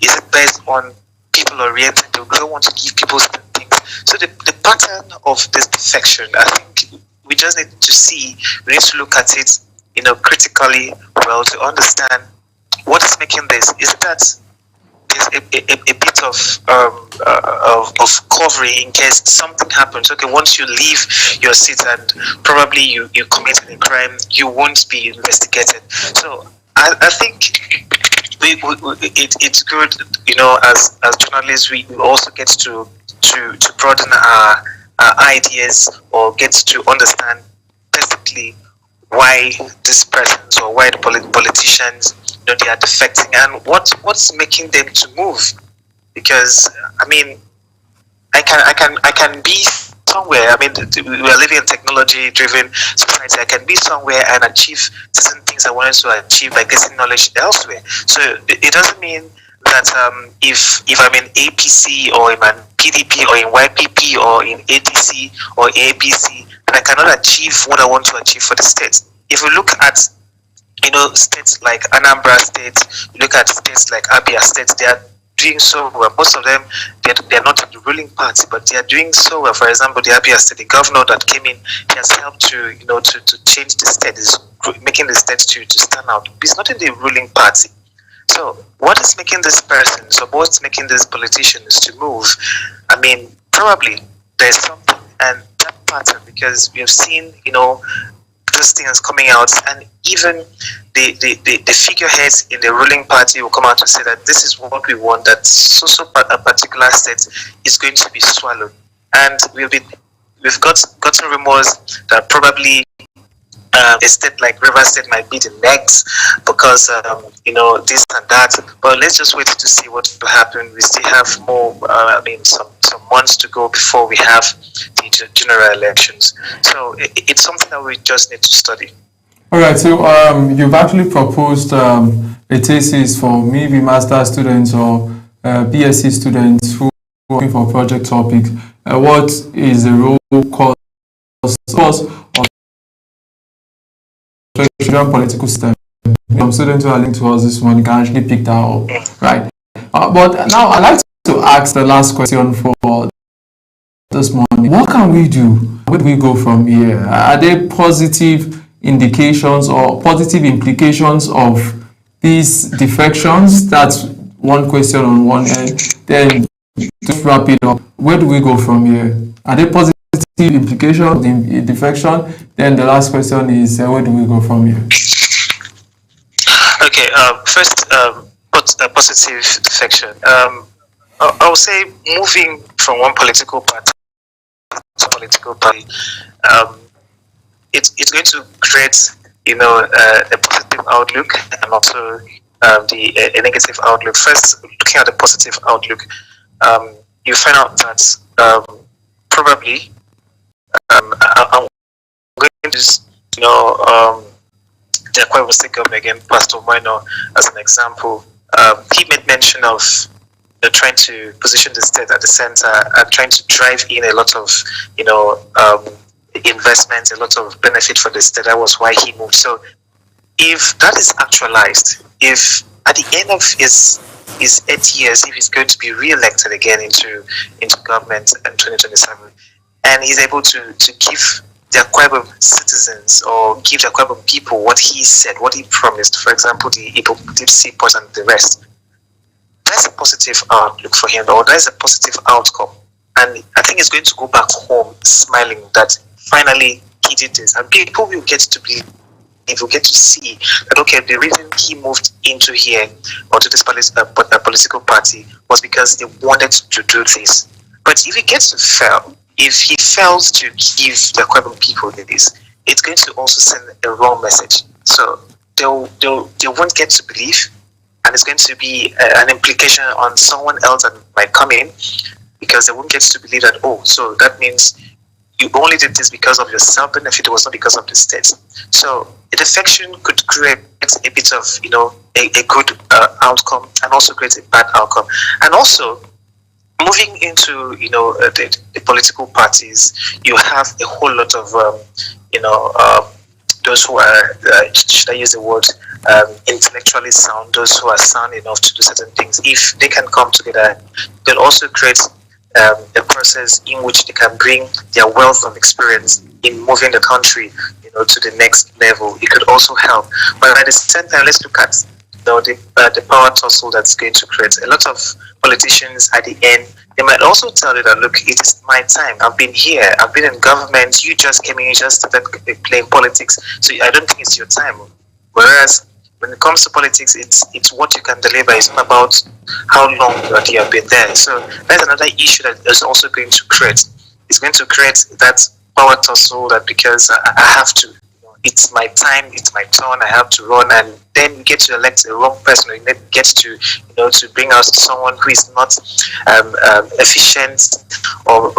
Is it based on people oriented? Do they want to give people certain things? So the pattern of this defection, I think we just need to see. We need to look at it, critically, well, to understand what is making this. Is it that there's a bit of coverage in case something happens? Okay, once you leave your seat and probably you committed a crime, you won't be investigated. So I think it's good, as journalists, we also get to broaden our ideas, or get to understand basically why these persons, or why the politicians, they are defecting, and what's making them to move. Because I can be somewhere. We are living in a technology-driven society. I can be somewhere and achieve certain things I wanted to achieve by getting knowledge elsewhere. So it doesn't mean that if I'm in APC, or in PDP, or in YPP, or in ADC, or APC, and I cannot achieve what I want to achieve for the state. If we look at states like Anambra State, you look at states like Abia State, they are doing so well. Most of them, they're not in the ruling party, but they are doing so well. For example, the Abia State, the governor that came in, he has helped to change the state, is making the state to stand out. He's not in the ruling party. So what is making this person, so what's making these politicians to move? I mean, probably there's something, and that pattern, because we have seen, those things coming out, and even the figureheads in the ruling party will come out to say that this is what we want, that a particular state is going to be swallowed. And we've gotten rumors that probably a state like Rivers State might be the next, because this and that. But let's just wait to see what will happen. We still have more. Some months to go before we have the general elections. So it's something that we just need to study. All right. So you've actually proposed a thesis for maybe master students or BSc students who are looking for project topic. What is the role course of political system? Some students who are linked to us this morning can actually pick that up, right? But now I'd like to ask the last question for this morning. What can we do? Where do we go from here? Are there positive indications or positive implications of these defections? That's one question on one end. Then to wrap it up, where do we go from here? Are there positive implications of the defection? Then the last question is, where do we go from here? Okay, first, positive defection. I would say moving from one political party to political party, it's going to create, a positive outlook and also a negative outlook. First, looking at the positive outlook, you find out that probably I'm going to use, the Akwa Ibom State government again, Pastor Minor, as an example. He made mention of trying to position the state at the center and trying to drive in a lot of, investments, a lot of benefit for the state. That was why he moved. So if that is actualized, if at the end of his 8 years, if he's going to be re-elected again into government in 2027, and he's able to give the Akwa Ibom citizens or give the Akwa Ibom people what he said, what he promised, for example, the Deep Sea Port and the rest, that's a positive outlook for him, or that's a positive outcome. And I think he's going to go back home smiling that finally he did this. And people will get to believe, will get to see that, okay, the reason he moved into here or to this political party was because they wanted to do this. But if he gets to fail, if he fails to give the Akwa Ibom people this, it's going to also send a wrong message. So they won't get to believe, and it's going to be an implication on someone else that might come in, because they won't get to believe that, oh, so that means you only did this because of your self-benefit, it was not because of the state. So a defection could create a bit of, a good outcome, and also create a bad outcome. And also, moving into, the political parties, you have a whole lot of, those who are, should I use the word, intellectually sound, those who are sound enough to do certain things. If they can come together, they'll also create a process in which they can bring their wealth of experience in moving the country, to the next level. It could also help. But at the same time, let's look at the power tussle that's going to create. A lot of politicians at the end, they might also tell you that, look, it is my time. I've been here. I've been in government. You just came in. You just started playing politics. So I don't think it's your time. Whereas when it comes to politics, it's what you can deliver. It's not about how long you have been there. So that's another issue that is also going to create. It's going to create that power tussle, that because I have to. It's my time, it's my turn, I have to run, and then you get to elect a wrong person, or you get to, to bring out someone who is not efficient or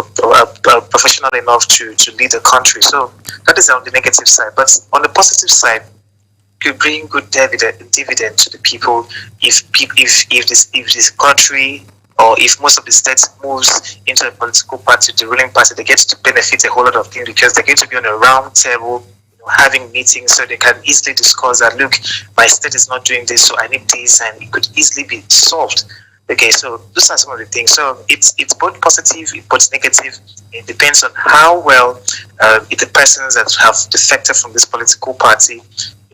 professional enough to lead the country. So that is on the negative side. But on the positive side, you bring good dividend to the people. If this country, or if most of the states moves into a political party, the ruling party, they get to benefit a whole lot of things, because they're going to be on a round table, having meetings, so they can easily discuss that, look, my state is not doing this, so I need this, and it could easily be solved. Okay, so those are some of the things. So it's both positive, both negative. It depends on how well if the persons that have defected from this political party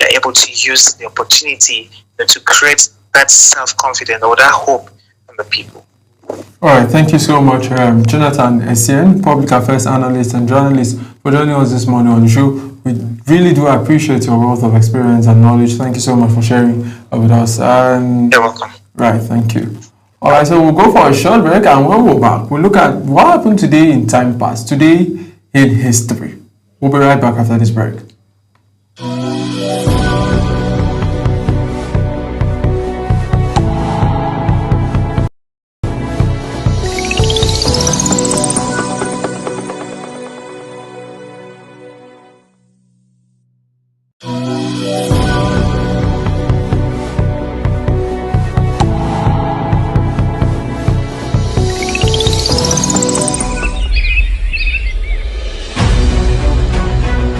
are able to use the opportunity to create that self-confidence or that hope in the people. All right, thank you so much, Jonathan Essien, public affairs analyst and journalist, for joining us this morning on the show. We really do appreciate your wealth of experience and knowledge. Thank you so much for sharing with us. And you're welcome. Right, thank you. All right, so we'll go for a short break, and when we're back, we'll look at what happened today in time past, today in history. We'll be right back after this break.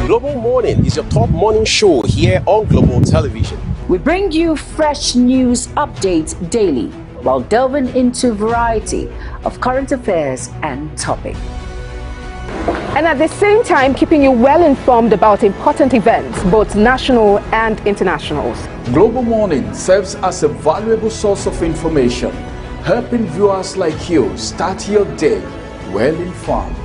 Global Morning is your top morning show here on Global Television. We bring you fresh news updates daily while delving into a variety of current affairs and topics. And at the same time, keeping you well informed about important events, both national and internationals. Global Morning serves as a valuable source of information, helping viewers like you start your day well informed.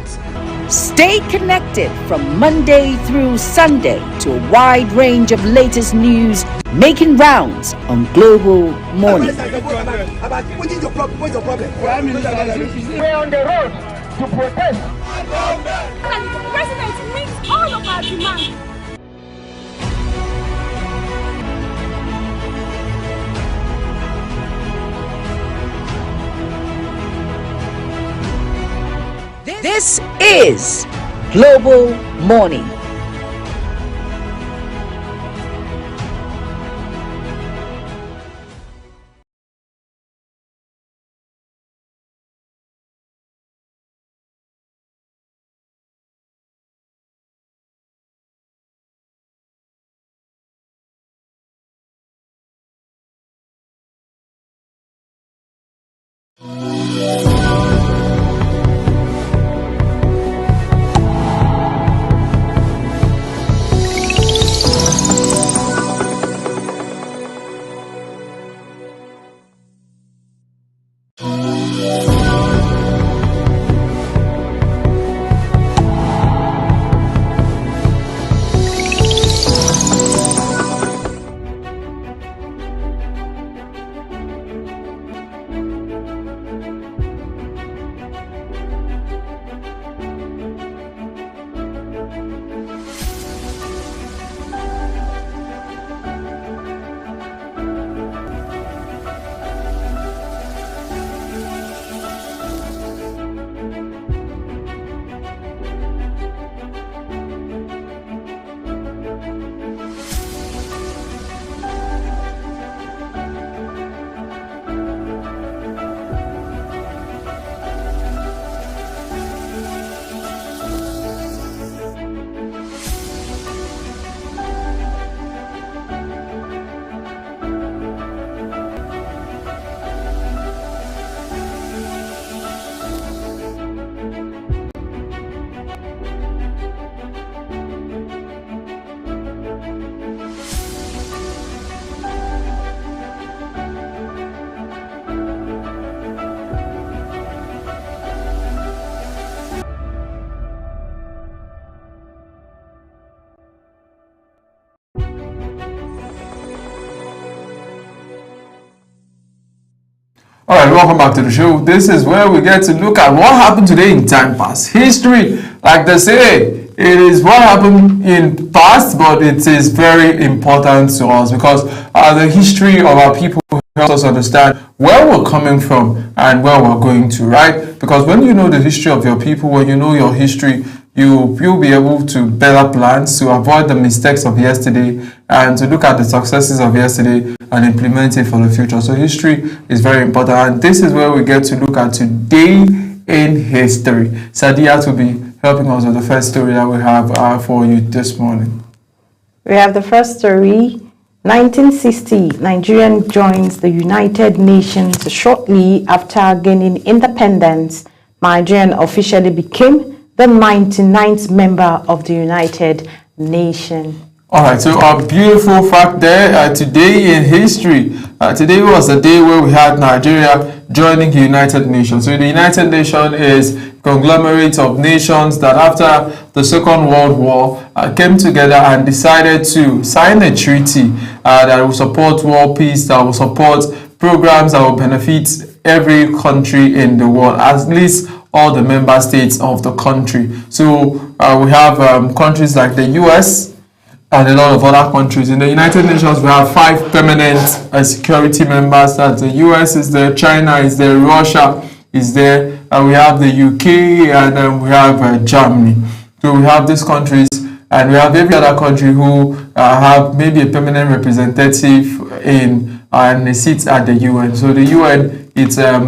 Stay connected from Monday through Sunday to a wide range of latest news making rounds on Global Morning. What is your problem? What's your problem? We're on the road to protest. And the president meets all of our demands. This is Global Morning. All right, welcome back to the show. This is where we get to look at what happened today in time past. History, like they say, it is what happened in past, but it is very important to us because the history of our people helps us understand where we're coming from and where we're going to, right? Because when you know the history of your people, when you know your history, you'll be able to better plans, to avoid the mistakes of yesterday, and to look at the successes of yesterday and implement it for the future. So history is very important, and this is where we get to look at today in history. Sadiat will be helping us with the first story that we have for you this morning. We have the first story. 1960, Nigeria joins the United Nations. Shortly after gaining independence, Nigeria officially became the 99th member of the United Nations. All right, so a beautiful fact there. Today in history, today was the day where we had Nigeria joining the United Nations. So the United Nations is a conglomerate of nations that after the Second World War came together and decided to sign a treaty that will support world peace, that will support programs that will benefit every country in the world, at least all the member states of the country. So we have countries like the US, and a lot of other countries. In the United Nations, we have 5 permanent security members. That the US is there, China is there, Russia is there, and we have the UK, and then we have Germany. So we have these countries, and we have every other country who have maybe a permanent representative in and a seat at the UN. So the UN, it's a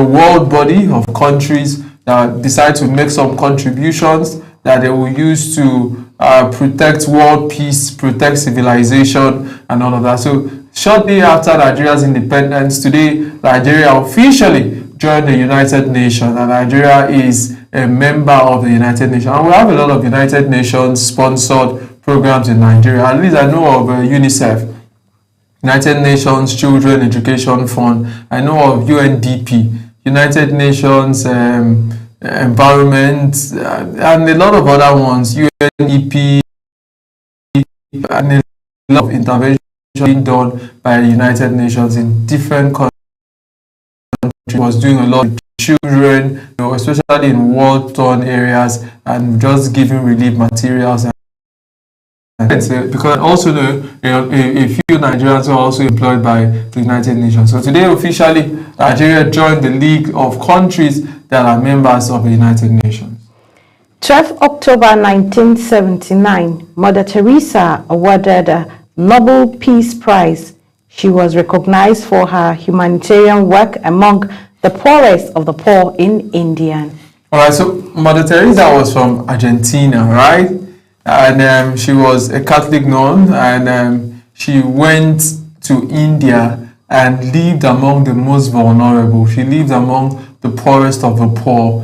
world body of countries that decide to make some contributions that they will use to protect world peace, protect civilization, and all of that. So shortly after Nigeria's independence, today Nigeria officially joined the United Nations, and Nigeria is a member of the United Nations. And we have a lot of United Nations sponsored programs in Nigeria. At least I know of UNICEF, United Nations Children Education Fund. I know of UNDP, United Nations Environment, and a lot of other ones, UNEP, and a lot of intervention being done by the United Nations in different countries. Was doing a lot with children, especially in war-torn areas, and just giving relief materials. Because I also know a few Nigerians are also employed by the United Nations. So today officially Nigeria joined the League of Countries that are members of the United Nations. 12 October 1979, Mother Teresa awarded a Nobel Peace Prize. She was recognized for her humanitarian work among the poorest of the poor in India. All right, so Mother Teresa was from Argentina, right? And she was a Catholic nun, and she went to India and lived among the most vulnerable. She lived among the poorest of the poor,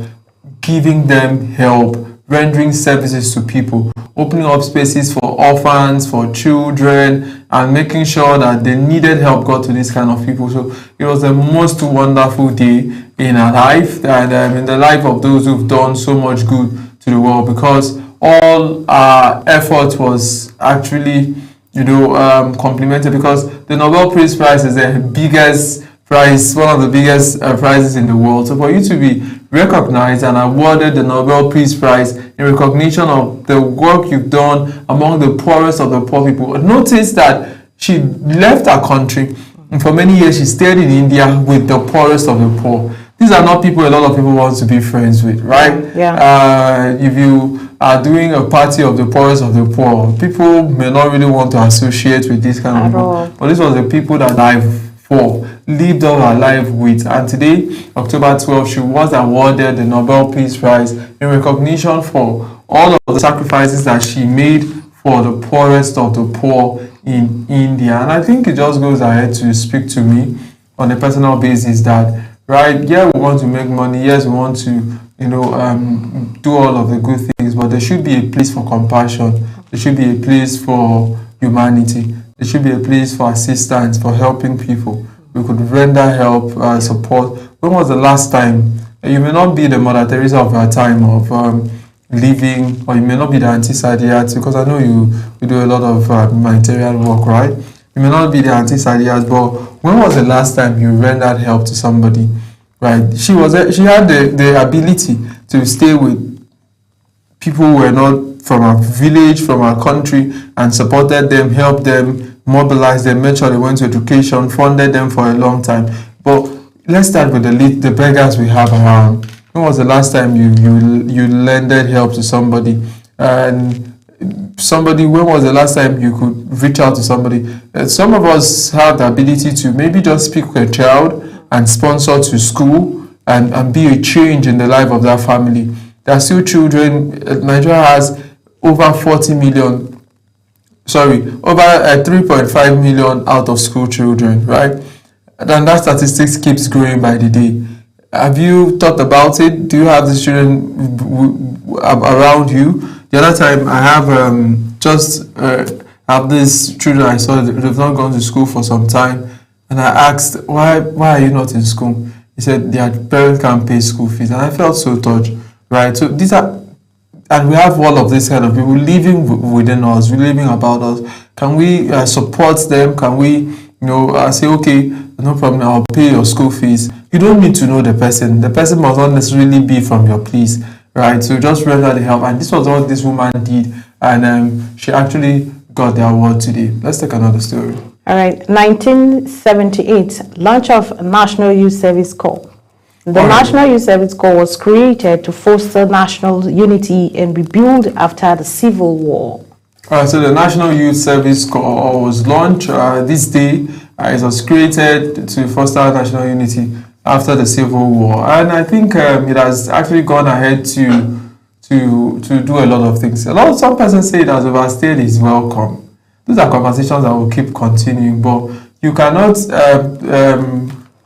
giving them help, rendering services to people, opening up spaces for orphans, for children, and making sure that the needed help got to these kind of people. So it was the most wonderful day in her life, and in the life of those who've done so much good to the world, because all our effort was actually, complimented, because the Nobel Peace Prize is the biggest prize, one of the biggest prizes in the world. So for you to be recognized and awarded the Nobel Peace Prize in recognition of the work you've done among the poorest of the poor people. Notice that she left her country, and for many years she stayed in India with the poorest of the poor. These are not people a lot of people want to be friends with, right? Yeah. If you are doing a party of the poorest of the poor, people may not really want to associate with this kind of people. But this was the people that lived all her life with. And today, October 12, she was awarded the Nobel Peace Prize in recognition for all of the sacrifices that she made for the poorest of the poor in India. And I think it just goes ahead to speak to me on a personal basis that, right, yeah, we want to make money, yes, we want to, do all of the good things, but there should be a place for compassion. There should be a place for humanity. There should be a place for assistance, for helping people. We could render help, support. When was the last time? You may not be the Mother Teresa of our time of living, or you may not be the Auntie Sadiat, because I know you do a lot of humanitarian work, right? You may not be the Auntie Sadiat, but when was the last time you rendered help to somebody? Right? She had the ability to stay with people who were not from our village, from our country, and supported them, helped them, mobilized them, made sure they went to education, funded them for a long time. But let's start with the beggars we have around. When was the last time you lended help to somebody? And when was the last time you could reach out to somebody? Some of us have the ability to maybe just speak with a child and sponsor to school and be a change in the life of that family. There are still children. Nigeria has over 40 million 3.5 million out of school children, right? And that statistics keeps growing by the day. Have you thought about it? Do you have these children around you? The other time I have have these children I saw, they've not gone to school for some time, and I asked, why are you not in school? He said their parents can't pay school fees, and I felt so touched, right? So these are, and we have all of these kind of people living within us, living about us. Can we support them? Can we, say, okay, no problem, I'll pay your school fees. You don't need to know the person. The person must not necessarily be from your place, right? So just render the help. And this was what this woman did, and she actually got the award today. Let's take another story. All right, 1978, launch of National Youth Service Corps. The National Youth Service Corps was created to foster national unity and rebuild after the Civil War. So the National Youth Service Corps was launched this day. It was created to foster national unity after the Civil War, and I think it has actually gone ahead to do a lot of things. Some persons say it has overstayed its welcome. These are conversations that will keep continuing, but you cannot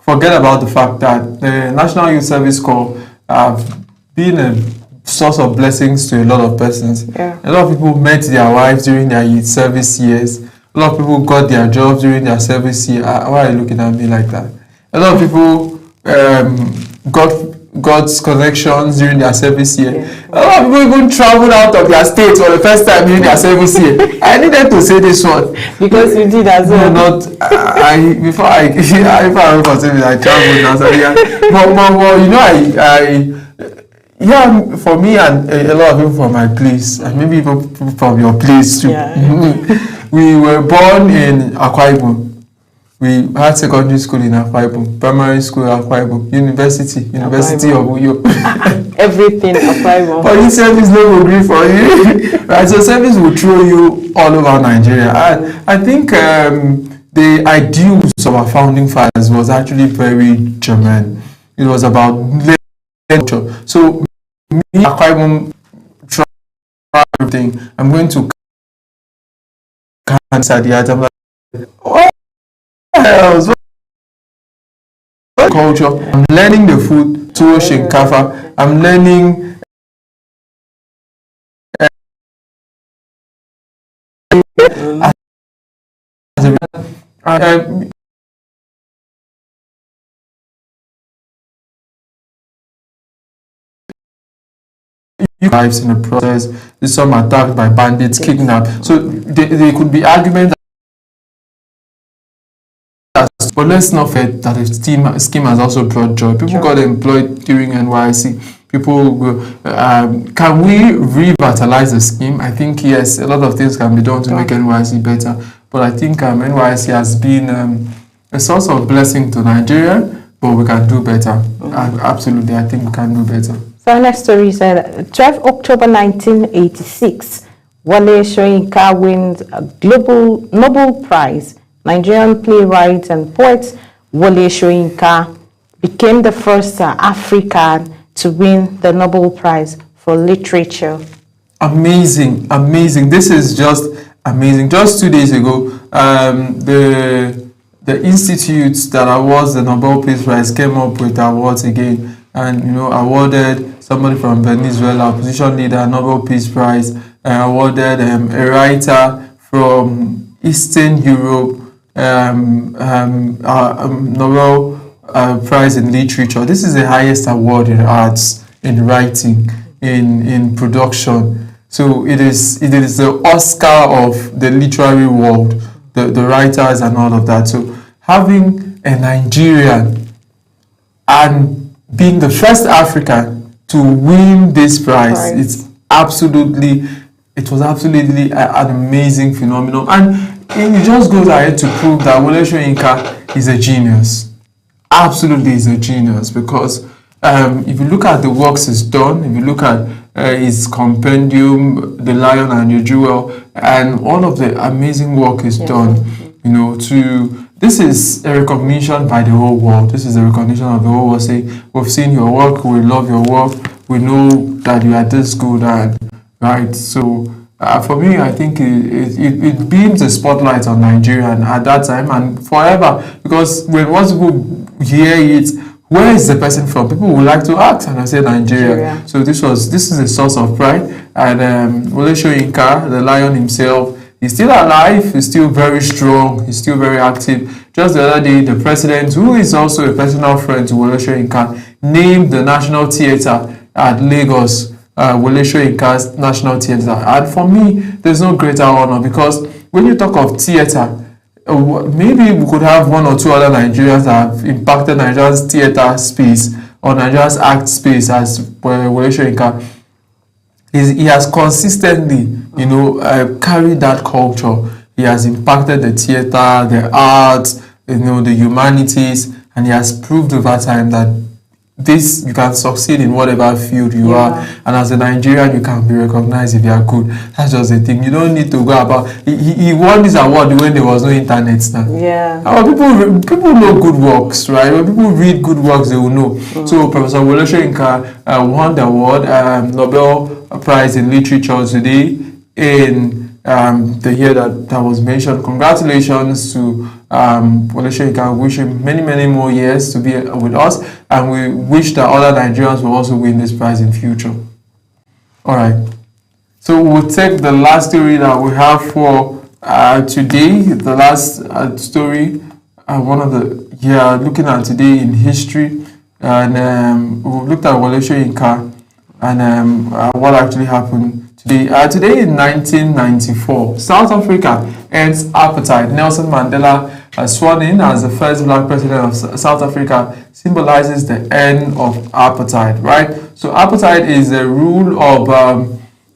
forget about the fact that the National Youth Service Corps have been a source of blessings to a lot of persons. Yeah. A lot of people met their wives during their youth service years. A lot of people got their jobs during their service year. Why are you looking at me like that? A lot of people got connections during their service year. Yeah. A lot of people even traveled out of their state for the first time during their service year. I needed to say this one because you did as well. Before I went for service, I traveled. But for me and a lot of people from my place, and maybe people from your place too. Yeah. We were born in Akwa Ibom. We had secondary school in Akwa Ibom, primary school in Akwa Ibom, University of Uyo. Everything Akwa Ibom. But this service no agree for you. Right, so service will throw you all over Nigeria. I think the ideals of our founding fathers was actually very germane. It was about culture. So me, Akwa Ibom, try everything. I'm going to answer the item like, culture. I'm learning the food, tuwo shinkafa. I'm learning lives in the process. Some attacked by bandits, kidnapped. So they could be arguments. But let's not forget that the scheme has also brought joy. People got employed during NYSC. People, can we revitalize the scheme? I think yes, a lot of things can be done to make NYSC better. But I think NYSC has been a source of blessing to Nigeria, but we can do better. Absolutely, I think we can do better. So our next story said, 12 October 1986, Wole Soyinka wins a global Nobel Prize. Nigerian playwright and poet Wole Soyinka became the first African to win the Nobel Prize for Literature. Amazing, amazing. This is just amazing. Just 2 days ago, the institute that awards the Nobel Peace Prize came up with awards again, and awarded somebody from Venezuela, opposition leader, Nobel Peace Prize, awarded a writer from Eastern Europe, Nobel Prize in Literature. This is the highest award in arts, in writing, in production. So it is the Oscar of the literary world, the writers and all of that. So having a Nigerian and being the first African to win this prize, it was absolutely an amazing phenomenon. And it just goes ahead to prove that Wole Soyinka is a genius. Absolutely is a genius, because if you look at the works he's done, if you look at his compendium, The Lion and the Jewel, and all of the amazing work he's done, this is a recognition by the whole world. This is a recognition of the whole world saying, we've seen your work, we love your work, we know that you are this good, and right. So for me, I think it beams a spotlight on Nigeria at that time and forever. Because when once people hear it, where is the person from? People would like to ask, and I say Nigeria. So this is a source of pride. And Wole Soyinka, the lion himself, he's still alive. He's still very strong. He's still very active. Just the other day, the president, who is also a personal friend to Wole Soyinka, named the National Theatre at Lagos Wole Soyinka's National Theatre. And for me, there's no greater honor, because when you talk of theatre, maybe we could have one or two other Nigerians that have impacted Nigeria's theatre space or Nigeria's act space as Wole Soyinka. He has consistently, carried that culture. He has impacted the theatre, the arts, the humanities, and he has proved over time that you can succeed in whatever field you are, and as a Nigerian you can be recognized if you are good. That's just the thing. You don't need to go about. He won this award when there was no internet now. Yeah. People know good works, right? When people read good works, they will know. So Professor Wole Soyinka won the award, Nobel Prize in Literature today in the year that was mentioned. Congratulations to Wole Soyinka. We wish him many, many more years to be with us, and we wish that other Nigerians will also win this prize in future. All right. So we'll take the last story that we have for today. The last story, looking at today in history, and we've looked at Wole Soyinka and what actually happened. Today in 1994, South Africa ends apartheid. Nelson Mandela, sworn in as the first black president of South Africa, symbolizes the end of apartheid, right? So apartheid is the rule of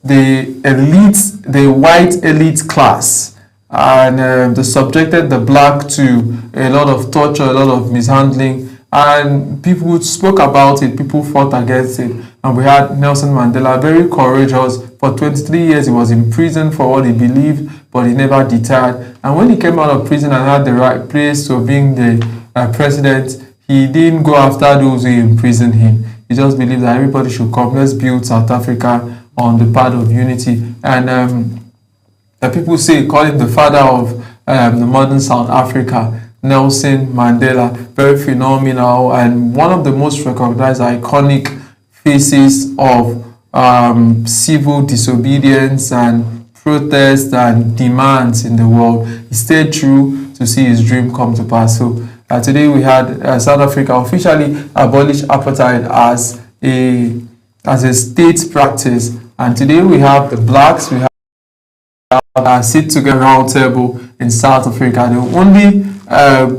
the white elite class, and they subjected the black to a lot of torture, a lot of mishandling, and people spoke about it, people fought against it. And we had Nelson Mandela, very courageous. For 23 years, he was in prison for what he believed, but he never deterred. And when he came out of prison and had the right place to being the president, he didn't go after those who imprisoned him. He just believed that everybody should come. Let's build South Africa on the path of unity. And the people call him the father of the modern South Africa. Nelson Mandela, very phenomenal and one of the most recognized iconic faces of civil disobedience and protest and demands in the world. He stayed true to see his dream come to pass. So today we had South Africa officially abolish apartheid as a state practice, and today we have the blacks, we have sit together round table in South Africa. The only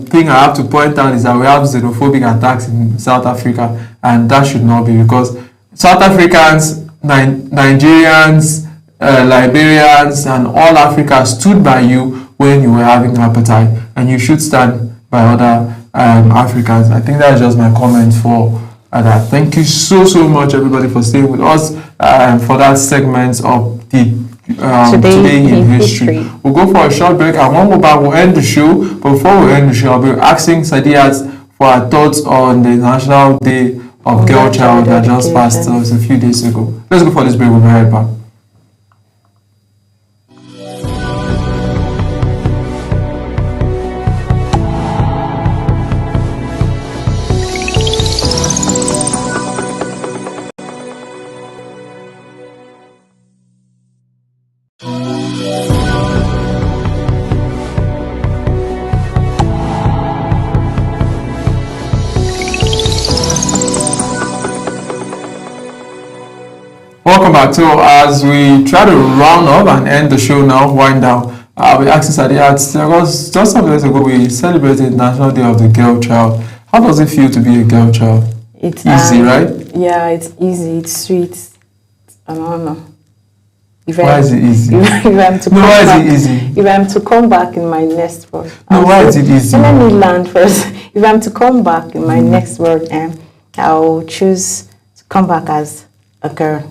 thing I have to point out is that we have xenophobic attacks in South Africa, and that should not be, because South Africans, Nigerians, Liberians, and all Africa stood by you when you were having apartheid, and you should stand by other Africans. I think that's just my comment for that. Thank you so much, everybody, for staying with us for that segment of the Today in History. We'll go for a short break, and when we're back, we'll end the show. But before we end the show, I'll be asking Sadiat for her thoughts on the National Day of Girl Child that just passed us a few days ago. Let's go for this break. We'll be right back. Welcome back. So as we try to round up and end the show now, wind down, we asked Sadiat, because just some days ago we celebrated National Day of the Girl Child. How does it feel to be a girl child? It's easy, right? Yeah, it's easy, it's sweet. I don't know. Why is it easy? Why is it easy? If I'm to come back in my next world. Why is it easy? Let me learn first. If I'm to come back in my next world, I'll choose to come back as a girl.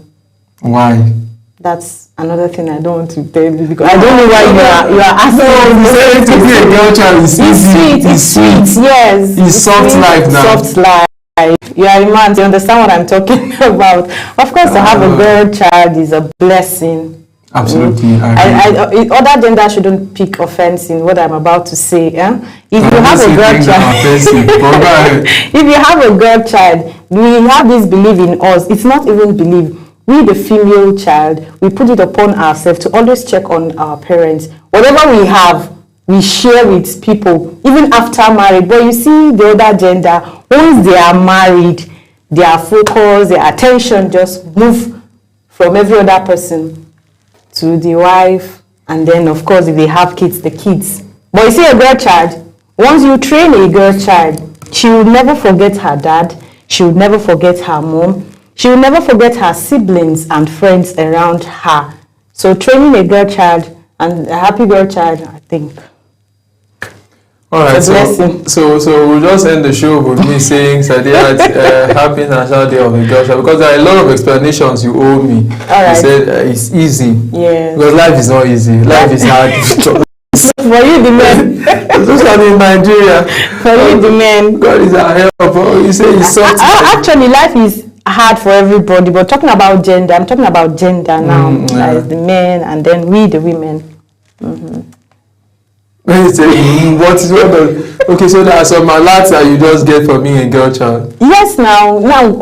Why? That's another thing I don't want to tell you, because I don't know why you are asking. No, you said to be a girl child is easy. It's sweet. Yes. It's soft life now. Soft life. You are a man. You understand what I'm talking about. Of course, to have a girl child is a blessing. Absolutely. Other gender shouldn't pick offense in what I'm about to say. If you have a girl child, if you have a girl child, we have this belief in us. It's not even belief. We, the female child, we put it upon ourselves to always check on our parents. Whatever we have, we share with people, even after marriage. But you see the other gender, once they are married, their focus, their attention just move from every other person to the wife, and then of course if they have kids, the kids. But you see a girl child, once you train a girl child, she will never forget her dad, she will never forget her mom, she will never forget her siblings and friends around her. So training a girl child and a happy girl child, I think. All right, so we'll just end the show with me saying, Sadiya, happy National Day of the Girl Child, because there are a lot of explanations you owe me. All right. You said it's easy. Yes. Because life is not easy. Life is hard. For you, the men. Especially in Nigeria. For you, the men. God is our help. You say it's something. Actually, life is hard for everybody, but talking about gender, I'm talking about gender now. Like the men and then we, the women. Okay, so there are some alerts that you just get from being a girl child. Yes, now,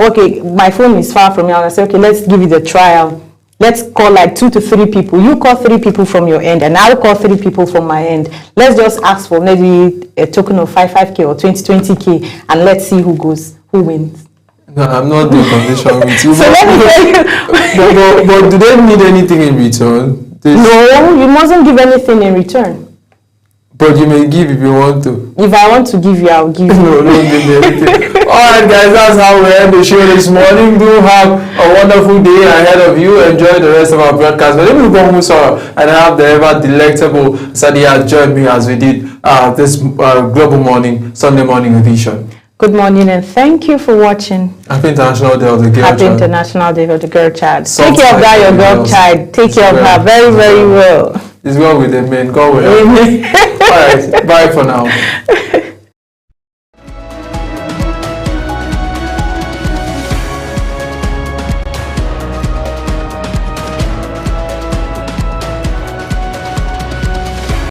okay, my phone is far from me. I say, okay, let's give it a trial. Let's call like 2 to 3 people. You call 3 people from your end, and I'll call 3 people from my end. Let's just ask for maybe a token of 5K or 20K, and let's see who wins. No, I'm not doing competition with you. So let me tell you. but do they need anything in return? No, you mustn't give anything in return. But you may give if you want to. If I want to give you, I'll give you. No, don't give me anything. Alright guys, that's how we end the show this morning. Do have a wonderful day ahead of you. Enjoy the rest of our broadcast. But let me go Musara and have the ever delectable Sadiya join me as we did this Global Morning, Sunday morning edition. Good morning and thank you for watching. Happy International Day of the Girl Child. Happy International Day of the Girl Child. Take care of that, your girl child. Take care of her very, very well. It's well with the men. God will help. Amen. All right. Bye for now.